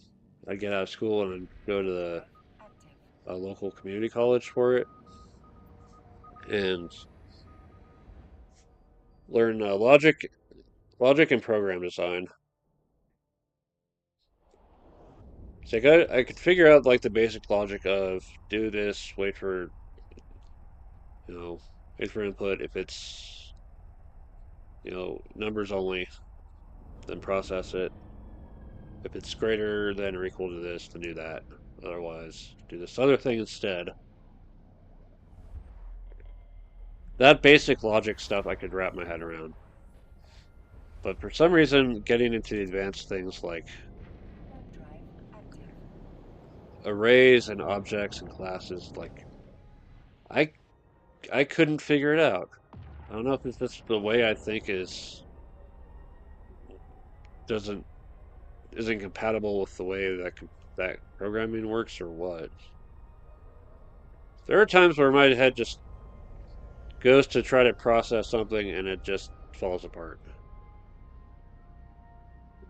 I'd get out of school and I'd go to the Active. local community college for it and learn logic and program design. So I could figure out like the basic logic of do this, you know, wait for input. If it's, numbers only, then process it. If it's greater than or equal to this, then do that. Otherwise, do this other thing instead. That basic logic stuff I could wrap my head around. But for some reason, getting into the advanced things like Web drive active. arrays and objects and classes, like I I couldn't figure it out. I don't know if it's just the way I think is doesn't isn't compatible with the way that programming works or what. There are times where my head just goes to try to process something and it just falls apart.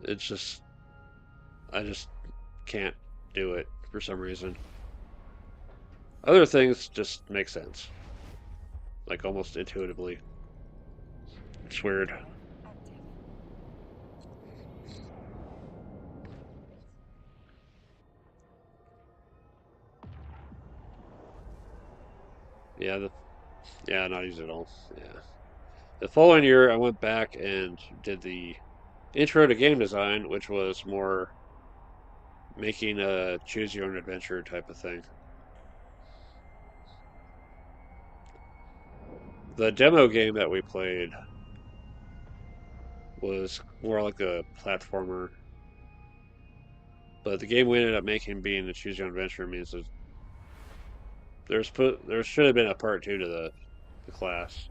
It's just I just can't do it for some reason. Other things just make sense, like almost intuitively. It's weird. Drive active. Yeah, yeah, not easy at all. Yeah. The following year, I went back and did the intro to game design, which was more making a choose your own adventure type of thing. The demo game that we played was more like a platformer, but the game we ended up making being a choose your own adventure means that there should have been a part two to the class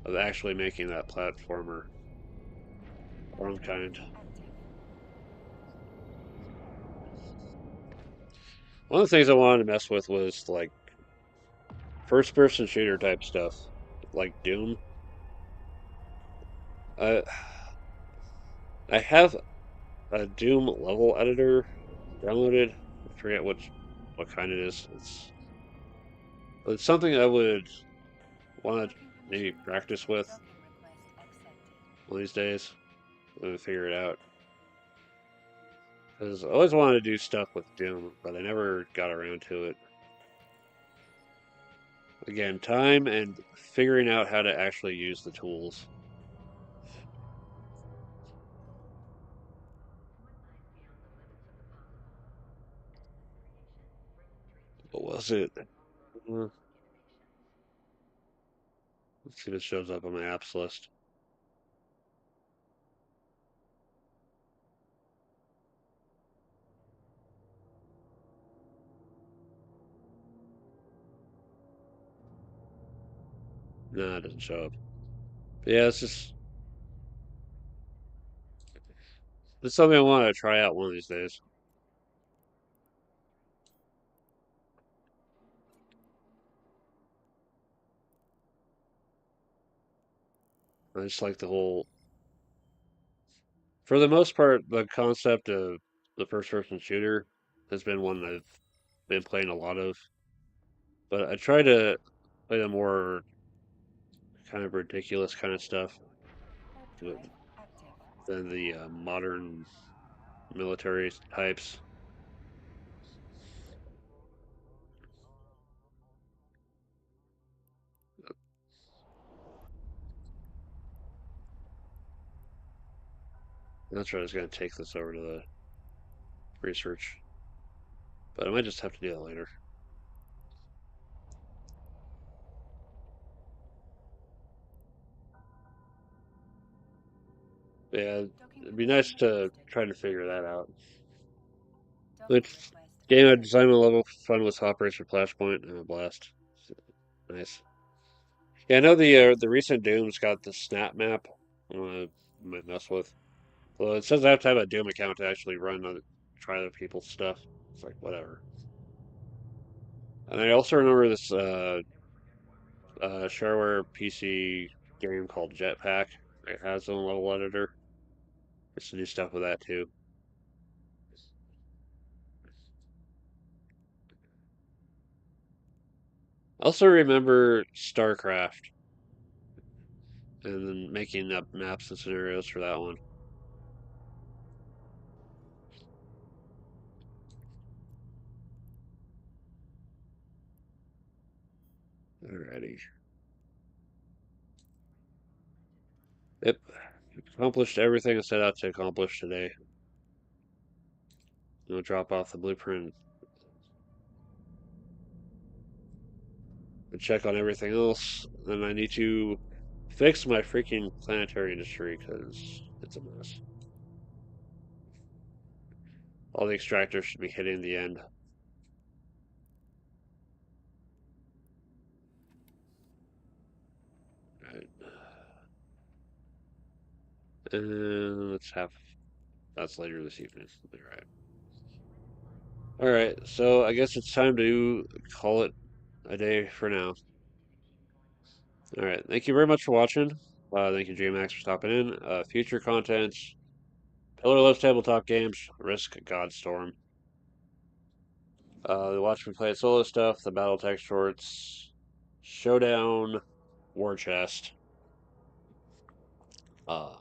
of actually making that platformer our Web own drive kind. active. One of the things I wanted to mess with was like first person shooter type stuff, like Doom. I I have a Doom level editor downloaded. I forget what kind it is. It's something I would want to Token maybe permission. practice with Token request accepted. one of these days. Let me figure it out. Because I always wanted to do stuff with Doom, but I never got around to it. Again, time and figuring out how to actually use the tools. What was it? Let's see if it shows up on my apps list. No, it doesn't show up. But yeah, it's something I want to try out one of these days. I just like the whole, for the most part, the concept of the first person shooter has been one I've been playing a lot of. But I try to play the more kind of ridiculous kind of stuff Web with- drive active. than the modern military types. That's right, I was going to take this over to the research, but I might just have to do that later. Yeah, Docking it'd be nice permission to requested. try to figure that out. Docking Which request game I accepted. designed a level fun with Operation Flashpoint and a blast. Nice. Yeah, I know the recent Doom's got the snap map. I might mess with. Well, it says I have to have a Doom account to actually try other people's stuff. It's like whatever. And I also remember this shareware PC game called Jetpack. It has its own level editor. Just to do stuff with that too. I also remember StarCraft and then making up maps and scenarios for that one. Alrighty. Yep. Accomplished everything I set out to accomplish today. Drop off the blueprint check on everything else. Then I need to fix my freaking planetary industry because it's a mess. All the extractors should be hitting the end. All right. And let's have that's later this evening. All right. All right. So I guess it's time to call it a day for now. All right. Thank you very much for watching. Thank you, JMax, for stopping in. Future content: Pillar Loves Tabletop Games, Risk Godstorm. Watch me play solo stuff, the Battletech shorts, Showdown, War Chest, uh,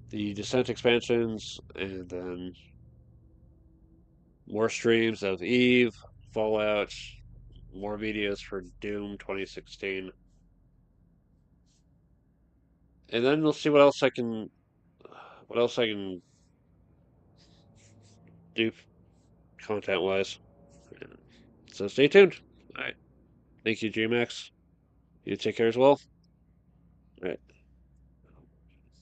the Descent expansions, and then more streams of Eve, Fallout, more videos for Doom 2016, and then we'll see what else I can do content wise. So stay tuned. All right, thank you, GMAX. You take care as well. All right,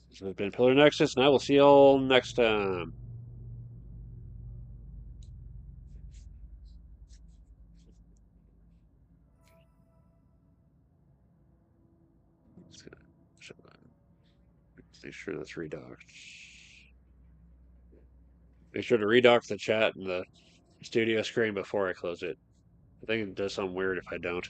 this has been Pillar Nexus, and I will see y'all next time. Make sure that's redocked. Make sure to redock the chat and the studio screen before I close it. I think it does something weird if I don't.